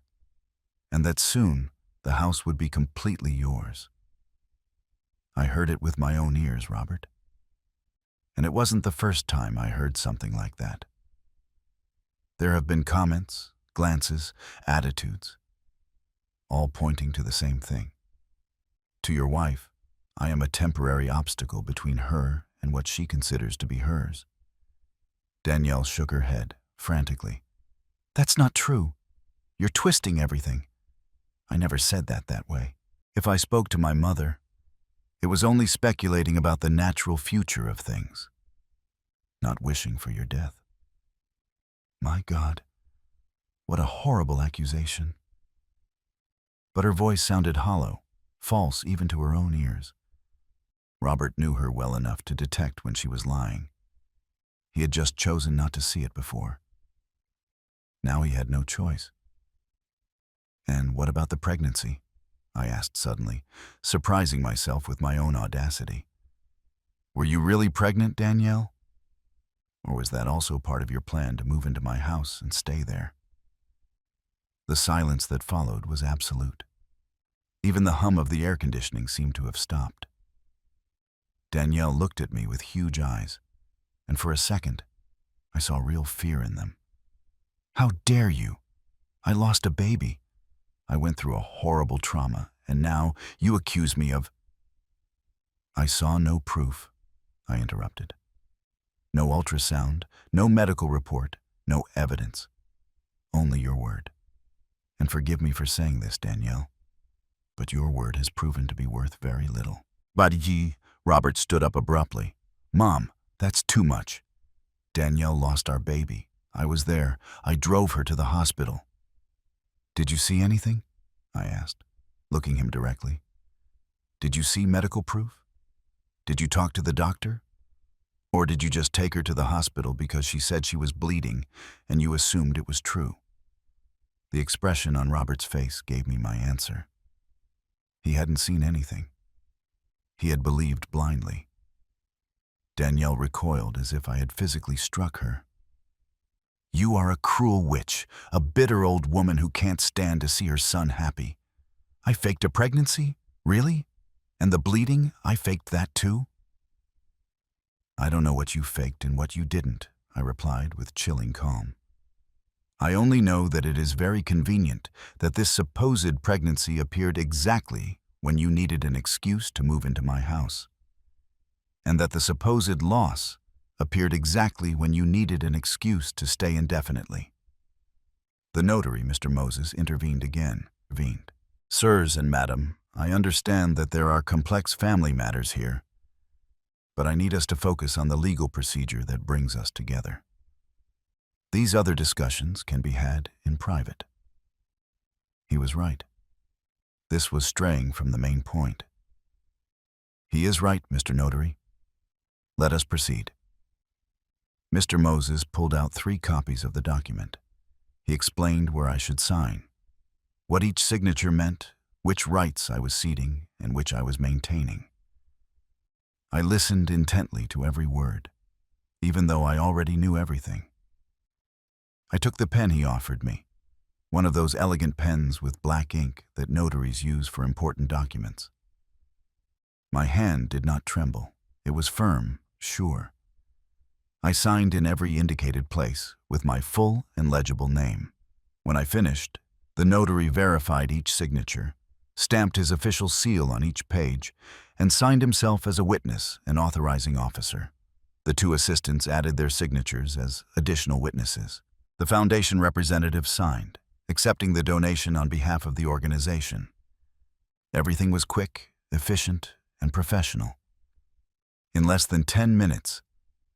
and that soon the house would be completely yours. I heard it with my own ears, Robert. And it wasn't the first time I heard something like that. There have been comments, glances, attitudes, all pointing to the same thing. To your wife, I am a temporary obstacle between her and what she considers to be hers. Danielle shook her head, frantically. "That's not true. You're twisting everything. I never said that way. If I spoke to my mother, it was only speculating about the natural future of things, not wishing for your death." My God, what a horrible accusation. But her voice sounded hollow, false even to her own ears. Robert knew her well enough to detect when she was lying. He had just chosen not to see it before. Now he had no choice. "And what about the pregnancy?" I asked suddenly, surprising myself with my own audacity. "Were you really pregnant, Danielle? Or was that also part of your plan to move into my house and stay there?" The silence that followed was absolute. Even the hum of the air conditioning seemed to have stopped. Danielle looked at me with huge eyes, and for a second, I saw real fear in them. "How dare you? I lost a baby. I went through a horrible trauma, and now you accuse me of—" "I saw no proof," I interrupted. "No ultrasound, no medical report, no evidence. Only your word. And forgive me for saying this, Danielle, but your word has proven to be worth very little." "Badji," Robert stood up abruptly. "Mom, that's too much. Danielle lost our baby. I was there. I drove her to the hospital." "Did you see anything?" I asked, looking him directly. "Did you see medical proof? Did you talk to the doctor? Or did you just take her to the hospital because she said she was bleeding and you assumed it was true?" The expression on Robert's face gave me my answer. He hadn't seen anything. He had believed blindly. Danielle recoiled as if I had physically struck her. "You are a cruel witch, a bitter old woman who can't stand to see her son happy. I faked a pregnancy? Really? And the bleeding, I faked that too?" "I don't know what you faked and what you didn't," I replied with chilling calm. "I only know that it is very convenient that this supposed pregnancy appeared exactly when you needed an excuse to move into my house, and that the supposed loss appeared exactly when you needed an excuse to stay indefinitely." The notary, Mr. Moses, intervened again. "Sirs and madam, I understand that there are complex family matters here, but I need us to focus on the legal procedure that brings us together. These other discussions can be had in private." He was right. This was straying from the main point. "He is right, Mr. Notary. Let us proceed. Mr. Moses pulled out 3 copies of the document. He explained where I should sign, what each signature meant, which rights I was ceding and which I was maintaining. I listened intently to every word, even though I already knew everything. I took the pen he offered me, one of those elegant pens with black ink that notaries use for important documents. My hand did not tremble. It was firm, sure. I signed in every indicated place with my full and legible name. When I finished, the notary verified each signature, stamped his official seal on each page, and signed himself as a witness and authorizing officer. The 2 assistants added their signatures as additional witnesses. The foundation representative signed, accepting the donation on behalf of the organization. Everything was quick, efficient, and professional. In less than 10 minutes,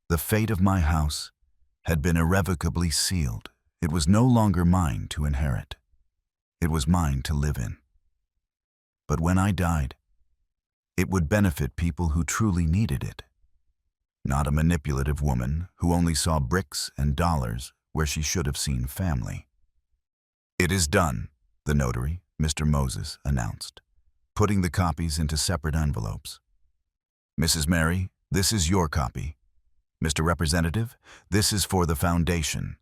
the fate of my house had been irrevocably sealed. It was no longer mine to inherit. It was mine to live in. But when I died, it would benefit people who truly needed it, not a manipulative woman who only saw bricks and dollars where she should have seen family. "It is done," the notary, Mr. Moses, announced, putting the copies into separate envelopes. "Mrs. Mary, this is your copy. Mr. Representative, this is for the foundation,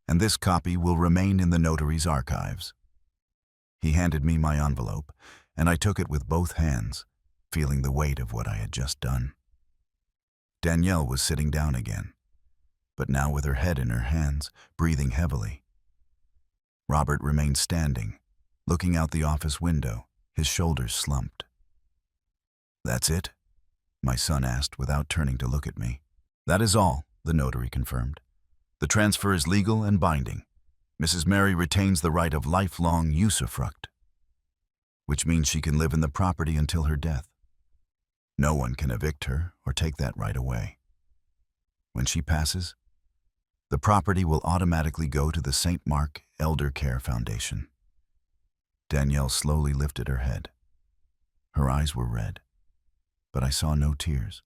and this copy will remain in the notary's archives." He handed me my envelope, and I took it with both hands, feeling the weight of what I had just done. Danielle was sitting down again, but now with her head in her hands, breathing heavily. Robert remained standing, looking out the office window, his shoulders slumped. "That's it?" my son asked without turning to look at me. "That is all," the notary confirmed. "The transfer is legal and binding. Mrs. Mary retains the right of lifelong usufruct, which means she can live in the property until her death. No one can evict her or take that right away. When she passes, the property will automatically go to the St. Mark Elder Care Foundation." Danielle slowly lifted her head. Her eyes were red, but I saw no tears.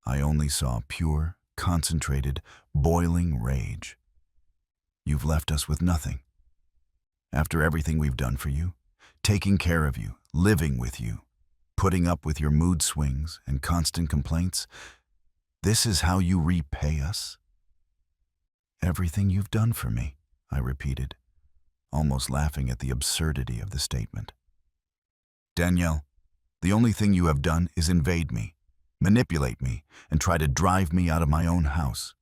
I only saw pure, concentrated, boiling rage. "You've left us with nothing. After everything we've done for you, taking care of you, living with you, putting up with your mood swings and constant complaints, this is how you repay us?" "Everything you've done for me," I repeated, almost laughing at the absurdity of the statement. "Danielle, the only thing you have done is invade me, manipulate me, and try to drive me out of my own house.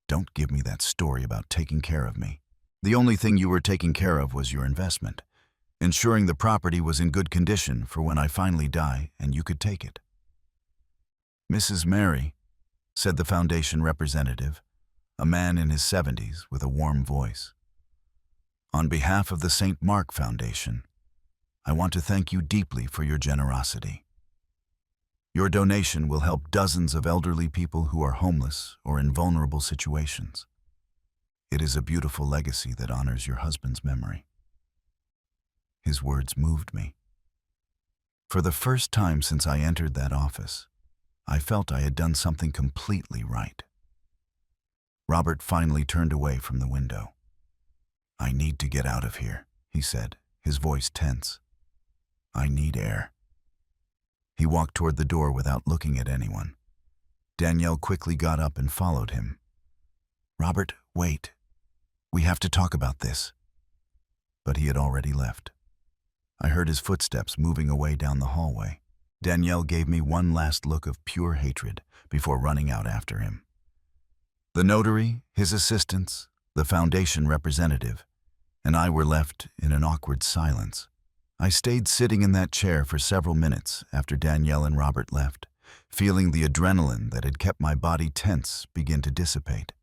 Don't give me that story about taking care of me. The only thing you were taking care of was your investment, ensuring the property was in good condition for when I finally die and you could take it." "Mrs. Mary," said the foundation representative, a man in his 70s with a warm voice, "on behalf of the St. Mark Foundation, I want to thank you deeply for your generosity. Your donation will help dozens of elderly people who are homeless or in vulnerable situations. It is a beautiful legacy that honors your husband's memory." His words moved me. For the first time since I entered that office, I felt I had done something completely right. Robert finally turned away from the window. "I need to get out of here," he said, his voice tense. "I need air." He walked toward the door without looking at anyone. Danielle quickly got up and followed him. "Robert, wait. We have to talk about this." But he had already left. I heard his footsteps moving away down the hallway. Danielle gave me one last look of pure hatred before running out after him. The notary, his assistants, the foundation representative, and I were left in an awkward silence. I stayed sitting in that chair for several minutes after Danielle and Robert left, feeling the adrenaline that had kept my body tense begin to dissipate.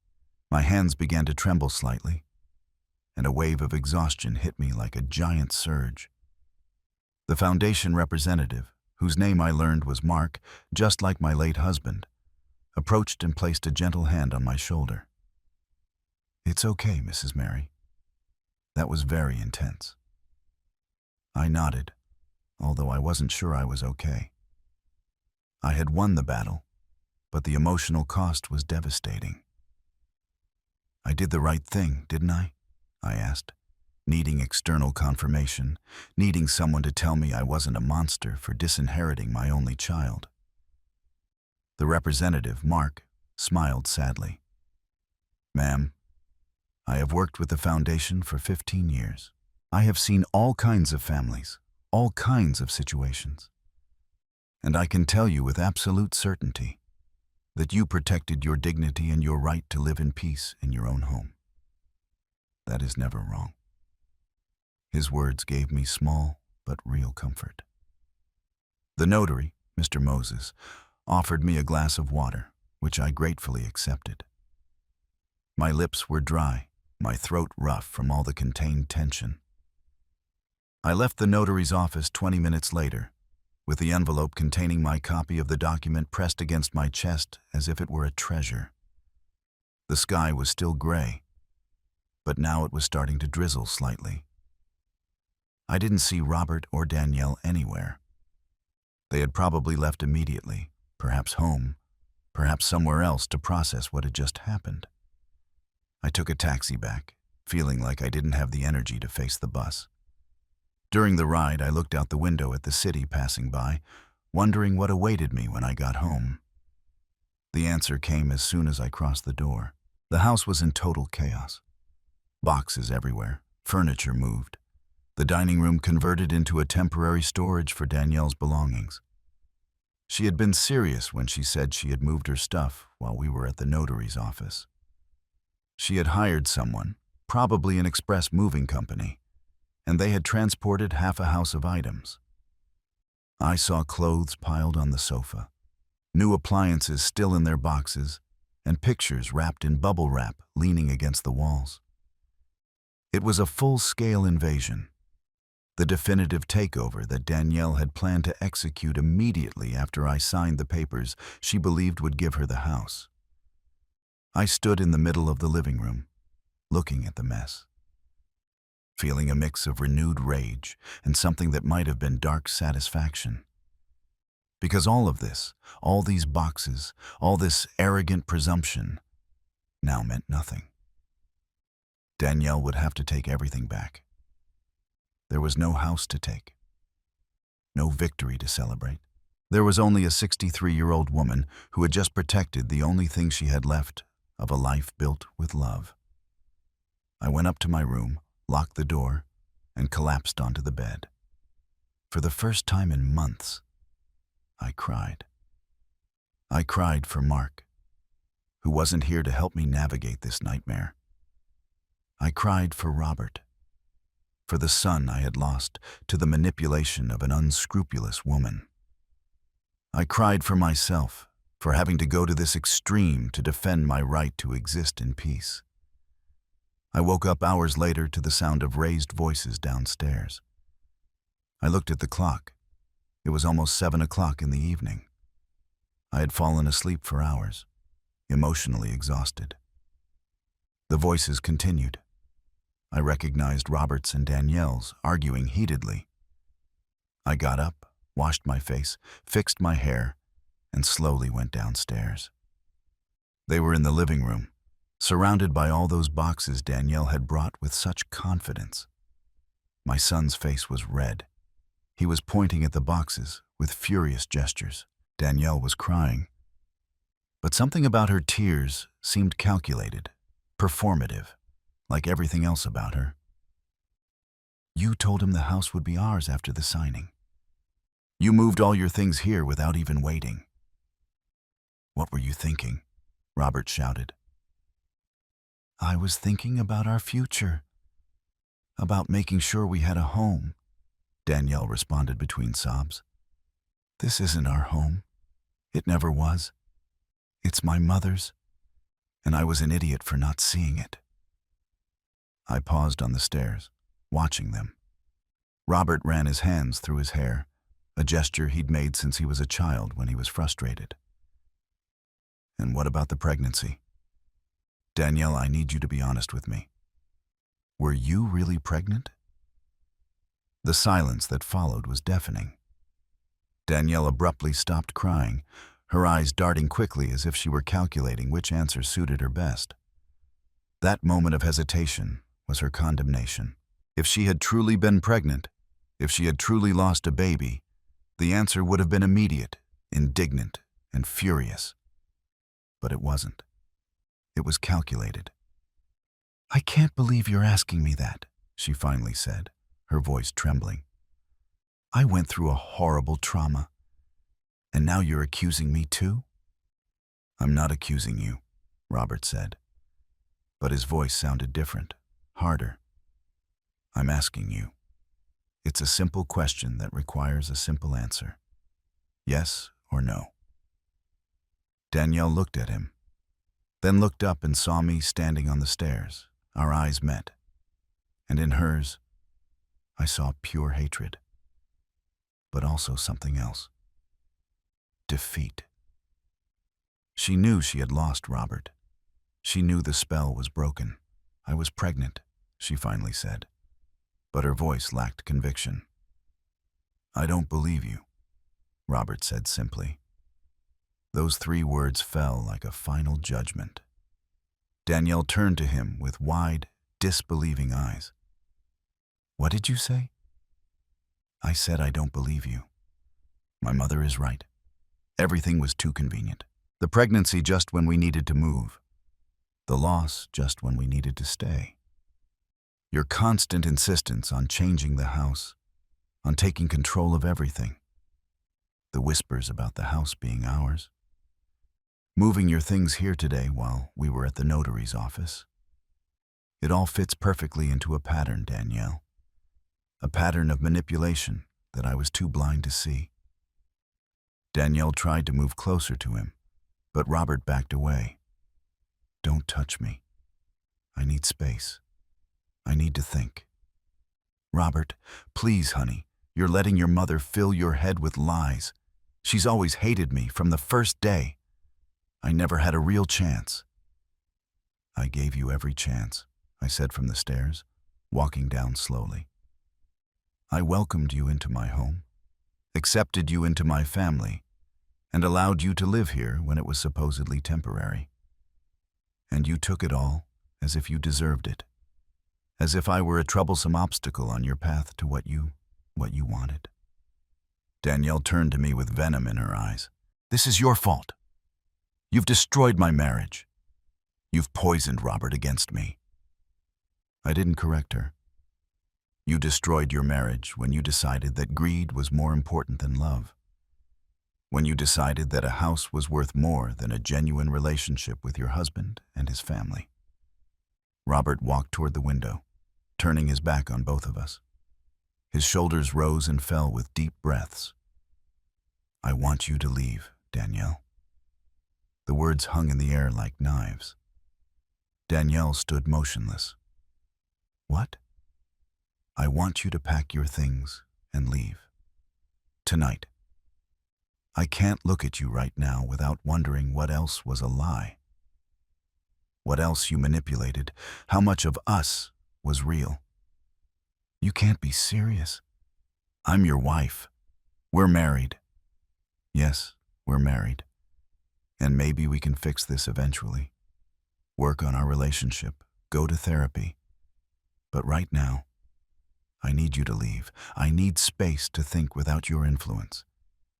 My hands began to tremble slightly, and a wave of exhaustion hit me like a giant surge. The foundation representative, whose name I learned was Mark, just like my late husband, approached and placed a gentle hand on my shoulder. "It's okay, Mrs. Mary. That was very intense." I nodded, although I wasn't sure I was okay. I had won the battle, but the emotional cost was devastating. I did the right thing, didn't I? I asked, needing external confirmation, needing someone to tell me I wasn't a monster for disinheriting my only child. The representative, Mark, smiled sadly. Ma'am, I have worked with the foundation for 15 years. I have seen all kinds of families, all kinds of situations. And I can tell you with absolute certainty that you protected your dignity and your right to live in peace in your own home. That is never wrong. His words gave me small but real comfort. The notary, Mr. Moses, offered me a glass of water, which I gratefully accepted. My lips were dry, my throat rough from all the contained tension. I left the notary's office 20 minutes later, with the envelope containing my copy of the document pressed against my chest as if it were a treasure. The sky was still gray, but now it was starting to drizzle slightly. I didn't see Robert or Danielle anywhere. They had probably left immediately, perhaps home, perhaps somewhere else to process what had just happened. I took a taxi back, feeling like I didn't have the energy to face the bus. During the ride, I looked out the window at the city passing by, wondering what awaited me when I got home. The answer came as soon as I crossed the door. The house was in total chaos. Boxes everywhere, furniture moved. The dining room converted into a temporary storage for Danielle's belongings. She had been serious when she said she had moved her stuff while we were at the notary's office. She had hired someone, probably an express moving company, and they had transported half a house of items. I saw clothes piled on the sofa, new appliances still in their boxes, and pictures wrapped in bubble wrap leaning against the walls. It was a full-scale invasion, the definitive takeover that Danielle had planned to execute immediately after I signed the papers she believed would give her the house. I stood in the middle of the living room, looking at the mess, feeling a mix of renewed rage and something that might have been dark satisfaction. Because all of this, all these boxes, all this arrogant presumption, now meant nothing. Danielle would have to take everything back. There was no house to take, no victory to celebrate. There was only a 63-year-old woman who had just protected the only thing she had left of a life built with love. I went up to my room, locked the door, and collapsed onto the bed. For the first time in months, I cried. I cried for Mark, who wasn't here to help me navigate this nightmare. I cried for Robert, for the son I had lost to the manipulation of an unscrupulous woman. I cried for myself, for having to go to this extreme to defend my right to exist in peace. I woke up hours later to the sound of raised voices downstairs. I looked at the clock. It was almost 7 o'clock in the evening. I had fallen asleep for hours, emotionally exhausted. The voices continued. I recognized Robert's and Danielle's, arguing heatedly. I got up, washed my face, fixed my hair, and slowly went downstairs. They were in the living room, surrounded by all those boxes Danielle had brought with such confidence. My son's face was red. He was pointing at the boxes with furious gestures. Danielle was crying. But something about her tears seemed calculated, performative, like everything else about her. You told him the house would be ours after the signing. You moved all your things here without even waiting. What were you thinking? Robert shouted. I was thinking about our future, about making sure we had a home, Danielle responded between sobs. This isn't our home. It never was. It's my mother's, and I was an idiot for not seeing it. I paused on the stairs, watching them. Robert ran his hands through his hair, a gesture he'd made since he was a child when he was frustrated. And what about the pregnancy? Danielle, I need you to be honest with me. Were you really pregnant? The silence that followed was deafening. Danielle abruptly stopped crying, her eyes darting quickly as if she were calculating which answer suited her best. That moment of hesitation was her condemnation. If she had truly been pregnant, if she had truly lost a baby, the answer would have been immediate, indignant, and furious. But it wasn't. It was calculated. "I can't believe you're asking me that," she finally said, her voice trembling. "I went through a horrible trauma. And now you're accusing me too?" "I'm not accusing you," Robert said. But his voice sounded different, harder. "I'm asking you. It's a simple question that requires a simple answer. Yes or no." Danielle looked at him, then looked up and saw me standing on the stairs. Our eyes met, and in hers, I saw pure hatred, but also something else. Defeat. She knew she had lost Robert. She knew the spell was broken. "I was pregnant," she finally said, but her voice lacked conviction. "I don't believe you," Robert said simply. Those 3 words fell like a final judgment. Danielle turned to him with wide, disbelieving eyes. "What did you say?" "I said I don't believe you. My mother is right. Everything was too convenient. The pregnancy just when we needed to move. The loss just when we needed to stay. Your constant insistence on changing the house, on taking control of everything. The whispers about the house being ours. Moving your things here today while we were at the notary's office. It all fits perfectly into a pattern, Danielle. A pattern of manipulation that I was too blind to see." Danielle tried to move closer to him, but Robert backed away. "Don't touch me. I need space. I need to think." "Robert, please, honey, you're letting your mother fill your head with lies. She's always hated me from the first day. I never had a real chance." "I gave you every chance," I said from the stairs, walking down slowly. "I welcomed you into my home, accepted you into my family, and allowed you to live here when it was supposedly temporary. And you took it all as if you deserved it, as if I were a troublesome obstacle on your path to what you wanted." Danielle turned to me with venom in her eyes. "This is your fault. You've destroyed my marriage. You've poisoned Robert against me." I didn't correct her. "You destroyed your marriage when you decided that greed was more important than love. When you decided that a house was worth more than a genuine relationship with your husband and his family." Robert walked toward the window, turning his back on both of us. His shoulders rose and fell with deep breaths. "I want you to leave, Danielle." The words hung in the air like knives. Danielle stood motionless. "What?" "I want you to pack your things and leave. Tonight. I can't look at you right now without wondering what else was a lie. What else you manipulated, how much of us was real. You can't be serious. I'm your wife. We're married. Yes, we're married. And maybe we can fix this eventually. Work on our relationship, go to therapy. But right now, I need you to leave. I need space to think without your influence,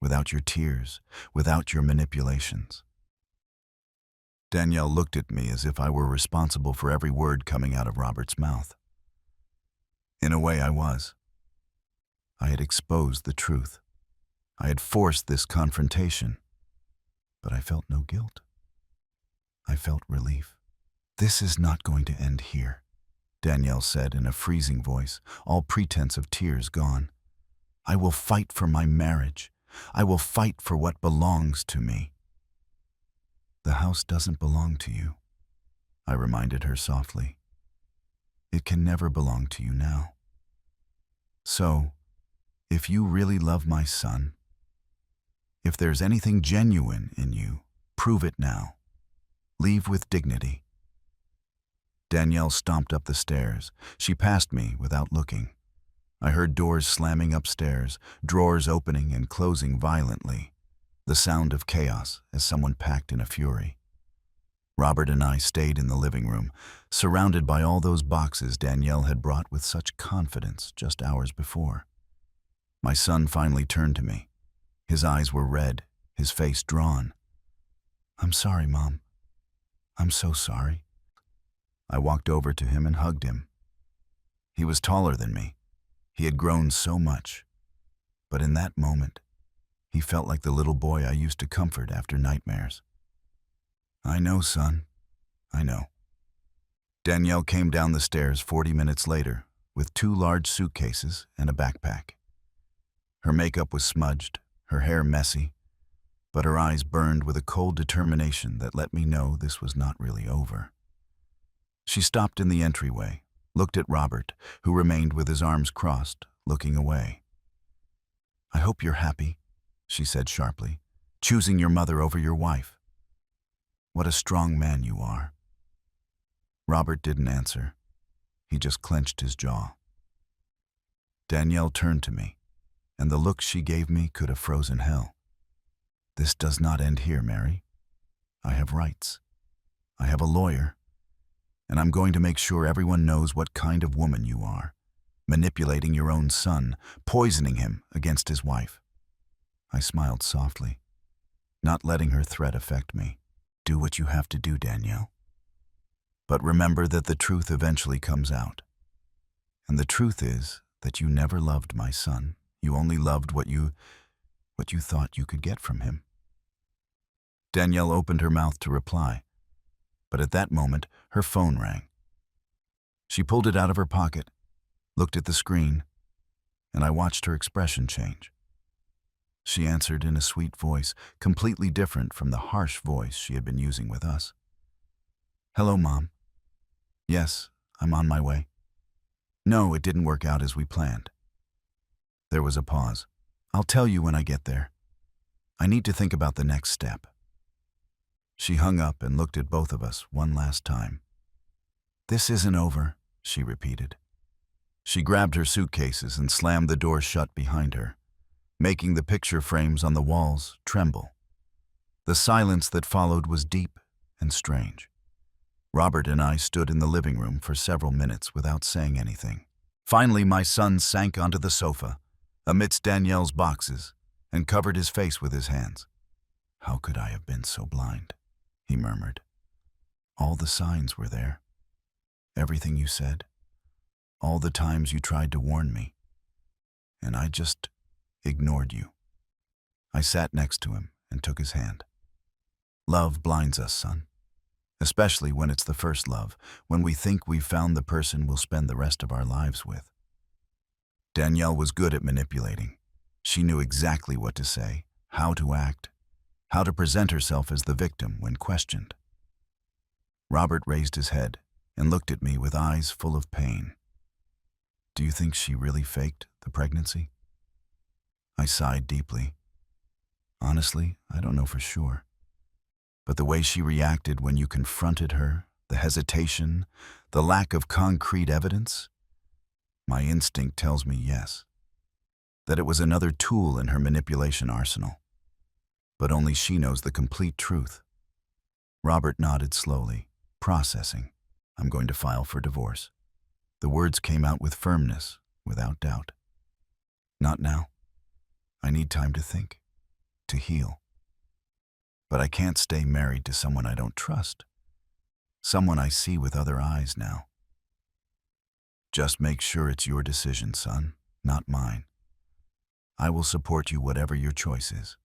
without your tears, without your manipulations." Danielle looked at me as if I were responsible for every word coming out of Robert's mouth. In a way, I was. I had exposed the truth. I had forced this confrontation. But I felt no guilt. I felt relief. "This is not going to end here," Danielle said in a freezing voice, all pretense of tears gone. "I will fight for my marriage. I will fight for what belongs to me." "The house doesn't belong to you," I reminded her softly. "It can never belong to you now. So, if you really love my son, if there's anything genuine in you, prove it now. Leave with dignity." Danielle stomped up the stairs. She passed me without looking. I heard doors slamming upstairs, drawers opening and closing violently. the sound of chaos as someone packed in a fury. Robert and I stayed in the living room, surrounded by all those boxes Danielle had brought with such confidence just hours before. My son finally turned to me. His eyes were red, his face drawn. "I'm sorry, Mom. I'm so sorry." I walked over to him and hugged him. He was taller than me. He had grown so much. But in that moment, he felt like the little boy I used to comfort after nightmares. "I know, son. I know." Danielle came down the stairs 40 minutes later with 2 large suitcases and a backpack. Her makeup was smudged, her hair messy, but her eyes burned with a cold determination that let me know this was not really over. She stopped in the entryway, looked at Robert, who remained with his arms crossed, looking away. "I hope you're happy," she said sharply, "choosing your mother over your wife. What a strong man you are." Robert didn't answer. He just clenched his jaw. Danielle turned to me, and the look she gave me could have frozen hell. "This does not end here, Mary. I have rights. I have a lawyer, and I'm going to make sure everyone knows what kind of woman you are, manipulating your own son, poisoning him against his wife." I smiled softly, not letting her threat affect me. "Do what you have to do, Danielle. But remember that the truth eventually comes out. And the truth is that you never loved my son. You only loved what you thought you could get from him." Danielle opened her mouth to reply, but at that moment, her phone rang. She pulled it out of her pocket, looked at the screen, and I watched her expression change. She answered in a sweet voice, completely different from the harsh voice she had been using with us. "Hello, Mom. Yes, I'm on my way. No, it didn't work out as we planned." There was a pause. "I'll tell you when I get there. I need to think about the next step." She hung up and looked at both of us one last time. "This isn't over," she repeated. She grabbed her suitcases and slammed the door shut behind her, making the picture frames on the walls tremble. The silence that followed was deep and strange. Robert and I stood in the living room for several minutes without saying anything. Finally, my son sank onto the sofa, amidst Danielle's boxes, and covered his face with his hands. "How could I have been so blind?" he murmured. "All the signs were there. Everything you said. All the times you tried to warn me. And I just ignored you." I sat next to him and took his hand. "Love blinds us, son. Especially when it's the first love, when we think we've found the person we'll spend the rest of our lives with." Danielle was good at manipulating. She knew exactly what to say, how to act, how to present herself as the victim when questioned. Robert raised his head and looked at me with eyes full of pain. "Do you think she really faked the pregnancy?" I sighed deeply. "Honestly, I don't know for sure. But the way she reacted when you confronted her, the hesitation, the lack of concrete evidence, my instinct tells me yes. That it was another tool in her manipulation arsenal. But only she knows the complete truth." Robert nodded slowly, processing. "I'm going to file for divorce." The words came out with firmness, without doubt. "Not now. I need time to think, to heal. But I can't stay married to someone I don't trust, someone I see with other eyes now." "Just make sure it's your decision, son, not mine. I will support you whatever your choice is.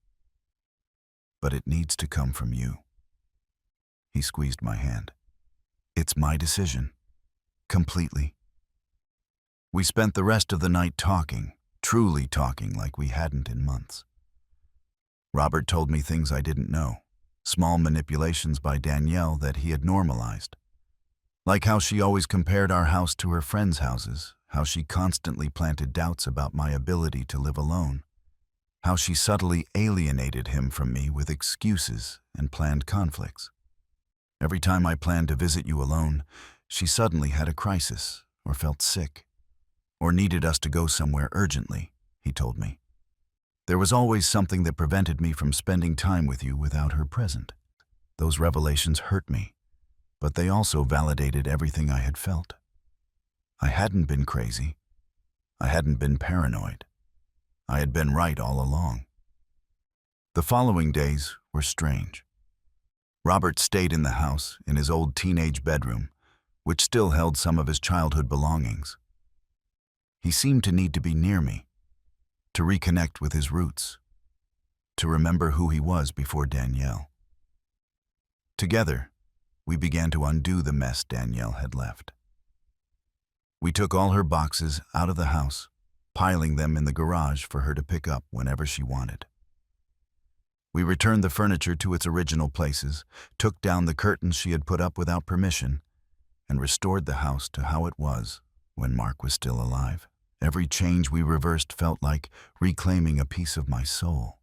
But it needs to come from you." He squeezed my hand. "It's my decision. Completely." We spent the rest of the night talking, truly talking like we hadn't in months. Robert told me things I didn't know, small manipulations by Danielle that he had normalized. Like how she always compared our house to her friends' houses, how she constantly planted doubts about my ability to live alone, how she subtly alienated him from me with excuses and planned conflicts. Every time I planned to visit you alone, she suddenly had a crisis, or felt sick, or needed us to go somewhere urgently, he told me. There was always something that prevented me from spending time with you without her present. Those revelations hurt me, but they also validated everything I had felt. I hadn't been crazy. I hadn't been paranoid. I had been right all along. The following days were strange. Robert stayed in the house, in his old teenage bedroom, which still held some of his childhood belongings. He seemed to need to be near me, to reconnect with his roots, to remember who he was before Danielle. Together, we began to undo the mess Danielle had left. We took all her boxes out of the house, piling them in the garage for her to pick up whenever she wanted. We returned the furniture to its original places, took down the curtains she had put up without permission, and restored the house to how it was when Mark was still alive. Every change we reversed felt like reclaiming a piece of my soul.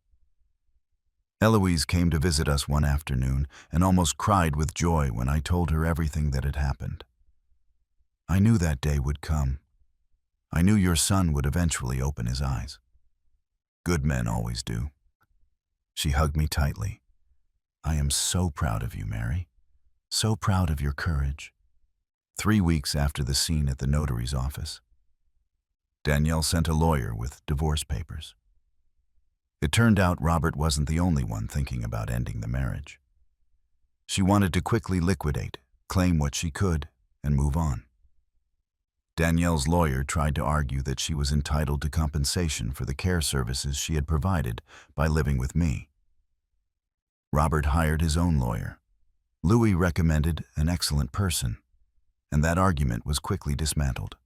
Eloise came to visit us one afternoon and almost cried with joy when I told her everything that had happened. I knew that day would come. I knew your son would eventually open his eyes. Good men always do. She hugged me tightly. I am so proud of you, Mary. So proud of your courage. 3 weeks after the scene at the notary's office, Danielle sent a lawyer with divorce papers. It turned out Robert wasn't the only one thinking about ending the marriage. She wanted to quickly liquidate, claim what she could, and move on. Danielle's lawyer tried to argue that she was entitled to compensation for the care services she had provided by living with me. Robert hired his own lawyer. Louis recommended an excellent person, and that argument was quickly dismantled.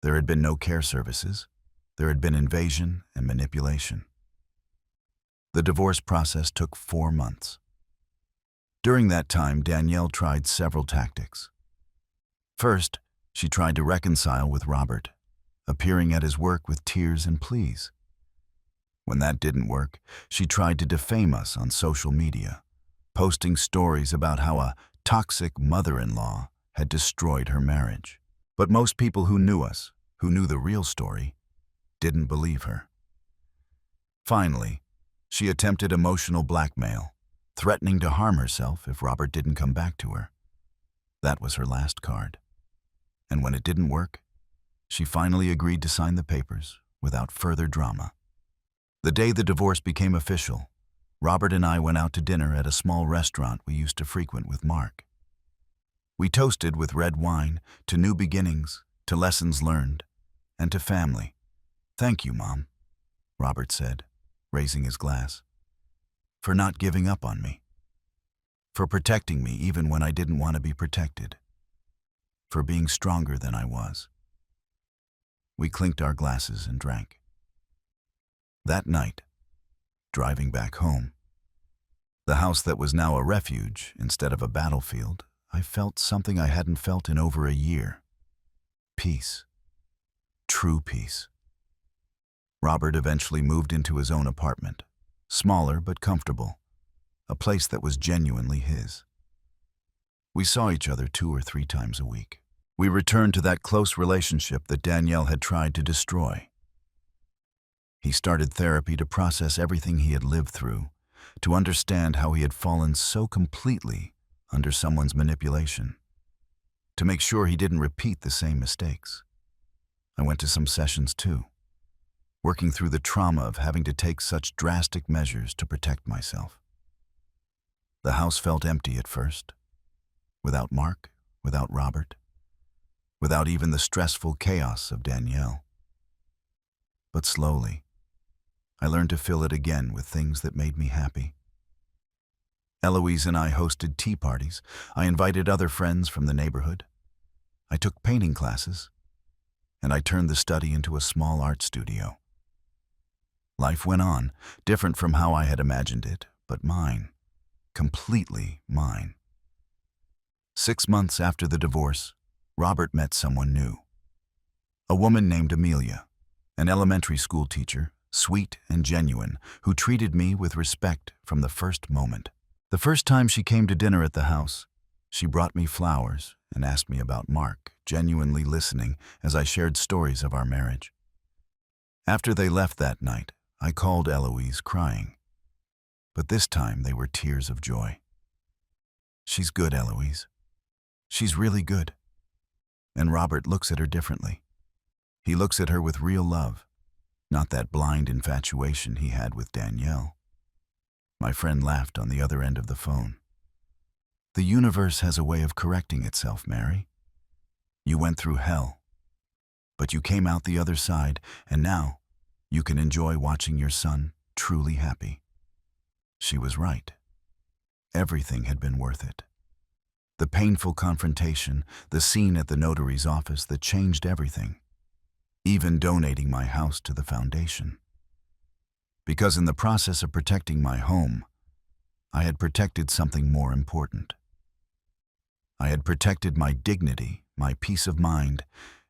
There had been no care services. There had been invasion and manipulation. The divorce process took 4 months. During that time, Danielle tried several tactics. First, she tried to reconcile with Robert, appearing at his work with tears and pleas. When that didn't work, she tried to defame us on social media, posting stories about how a toxic mother-in-law had destroyed her marriage. But most people who knew us, who knew the real story, didn't believe her. Finally, she attempted emotional blackmail, threatening to harm herself if Robert didn't come back to her. That was her last card. And when it didn't work, she finally agreed to sign the papers without further drama. The day the divorce became official, Robert and I went out to dinner at a small restaurant we used to frequent with Mark. We toasted with red wine to new beginnings, to lessons learned, and to family. "Thank you, Mom," Robert said, raising his glass, "for not giving up on me, for protecting me even when I didn't want to be protected, for being stronger than I was." We clinked our glasses and drank. That night, driving back home, the house that was now a refuge instead of a battlefield, I felt something I hadn't felt in over a year. Peace. True peace. Robert eventually moved into his own apartment, smaller but comfortable, a place that was genuinely his. We saw each other 2 or 3 times a week. We returned to that close relationship that Danielle had tried to destroy. He started therapy to process everything he had lived through, to understand how he had fallen so completely under someone's manipulation, to make sure he didn't repeat the same mistakes. I went to some sessions too, working through the trauma of having to take such drastic measures to protect myself. The house felt empty at first, without Mark, without Robert, without even the stressful chaos of Danielle. But slowly, I learned to fill it again with things that made me happy. Eloise and I hosted tea parties. I invited other friends from the neighborhood. I took painting classes, and I turned the study into a small art studio. Life went on, different from how I had imagined it, but mine, completely mine. 6 months after the divorce, Robert met someone new. A woman named Amelia, an elementary school teacher, sweet and genuine, who treated me with respect from the first moment. The first time she came to dinner at the house, she brought me flowers and asked me about Mark, genuinely listening as I shared stories of our marriage. After they left that night, I called Eloise, crying. But this time they were tears of joy. She's good, Eloise. She's really good. And Robert looks at her differently. He looks at her with real love, not that blind infatuation he had with Danielle. My friend laughed on the other end of the phone. The universe has a way of correcting itself, Mary. You went through hell, but you came out the other side, and now you can enjoy watching your son truly happy. She was right. Everything had been worth it. The painful confrontation, the scene at the notary's office that changed everything, even donating my house to the foundation. Because in the process of protecting my home, I had protected something more important. I had protected my dignity, my peace of mind,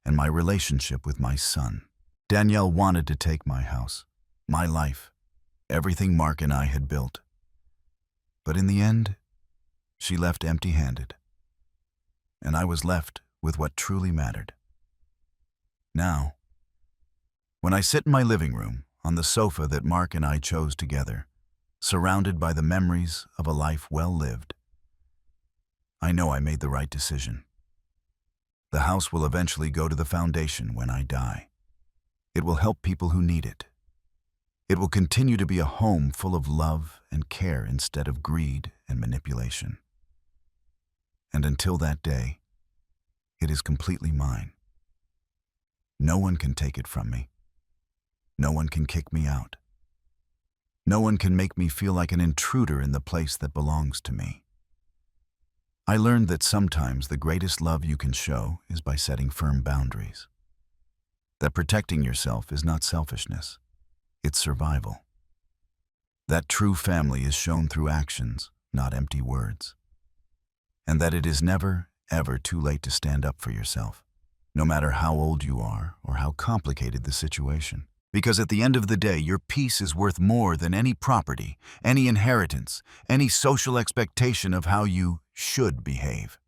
and my relationship with my son. Danielle wanted to take my house, my life, everything Mark and I had built. But in the end, she left empty-handed, and I was left with what truly mattered. Now, when I sit in my living room, on the sofa that Mark and I chose together, surrounded by the memories of a life well lived, I know I made the right decision. The house will eventually go to the foundation when I die. It will help people who need it. It will continue to be a home full of love and care instead of greed and manipulation. And until that day, it is completely mine. No one can take it from me. No one can kick me out. No one can make me feel like an intruder in the place that belongs to me. I learned that sometimes the greatest love you can show is by setting firm boundaries. That protecting yourself is not selfishness, it's survival. That true family is shown through actions, not empty words. And that it is never, ever too late to stand up for yourself, no matter how old you are or how complicated the situation. Because at the end of the day, your peace is worth more than any property, any inheritance, any social expectation of how you should behave.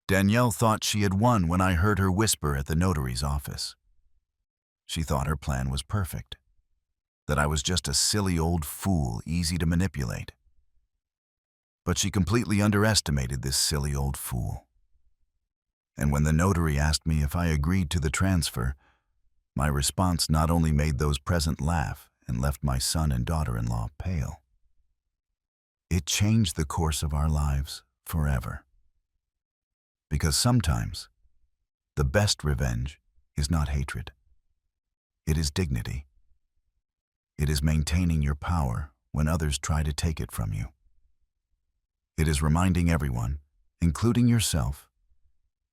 Danielle thought she had won when I heard her whisper at the notary's office. She thought her plan was perfect, that I was just a silly old fool, easy to manipulate. But she completely underestimated this silly old fool. And when the notary asked me if I agreed to the transfer, my response not only made those present laugh and left my son and daughter-in-law pale. It changed the course of our lives forever. Because sometimes, the best revenge is not hatred. It is dignity. It is maintaining your power when others try to take it from you. It is reminding everyone, including yourself,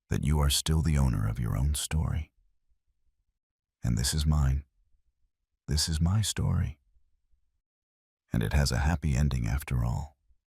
that you are still the owner of your own story. And this is mine. This is my story. And it has a happy ending after all.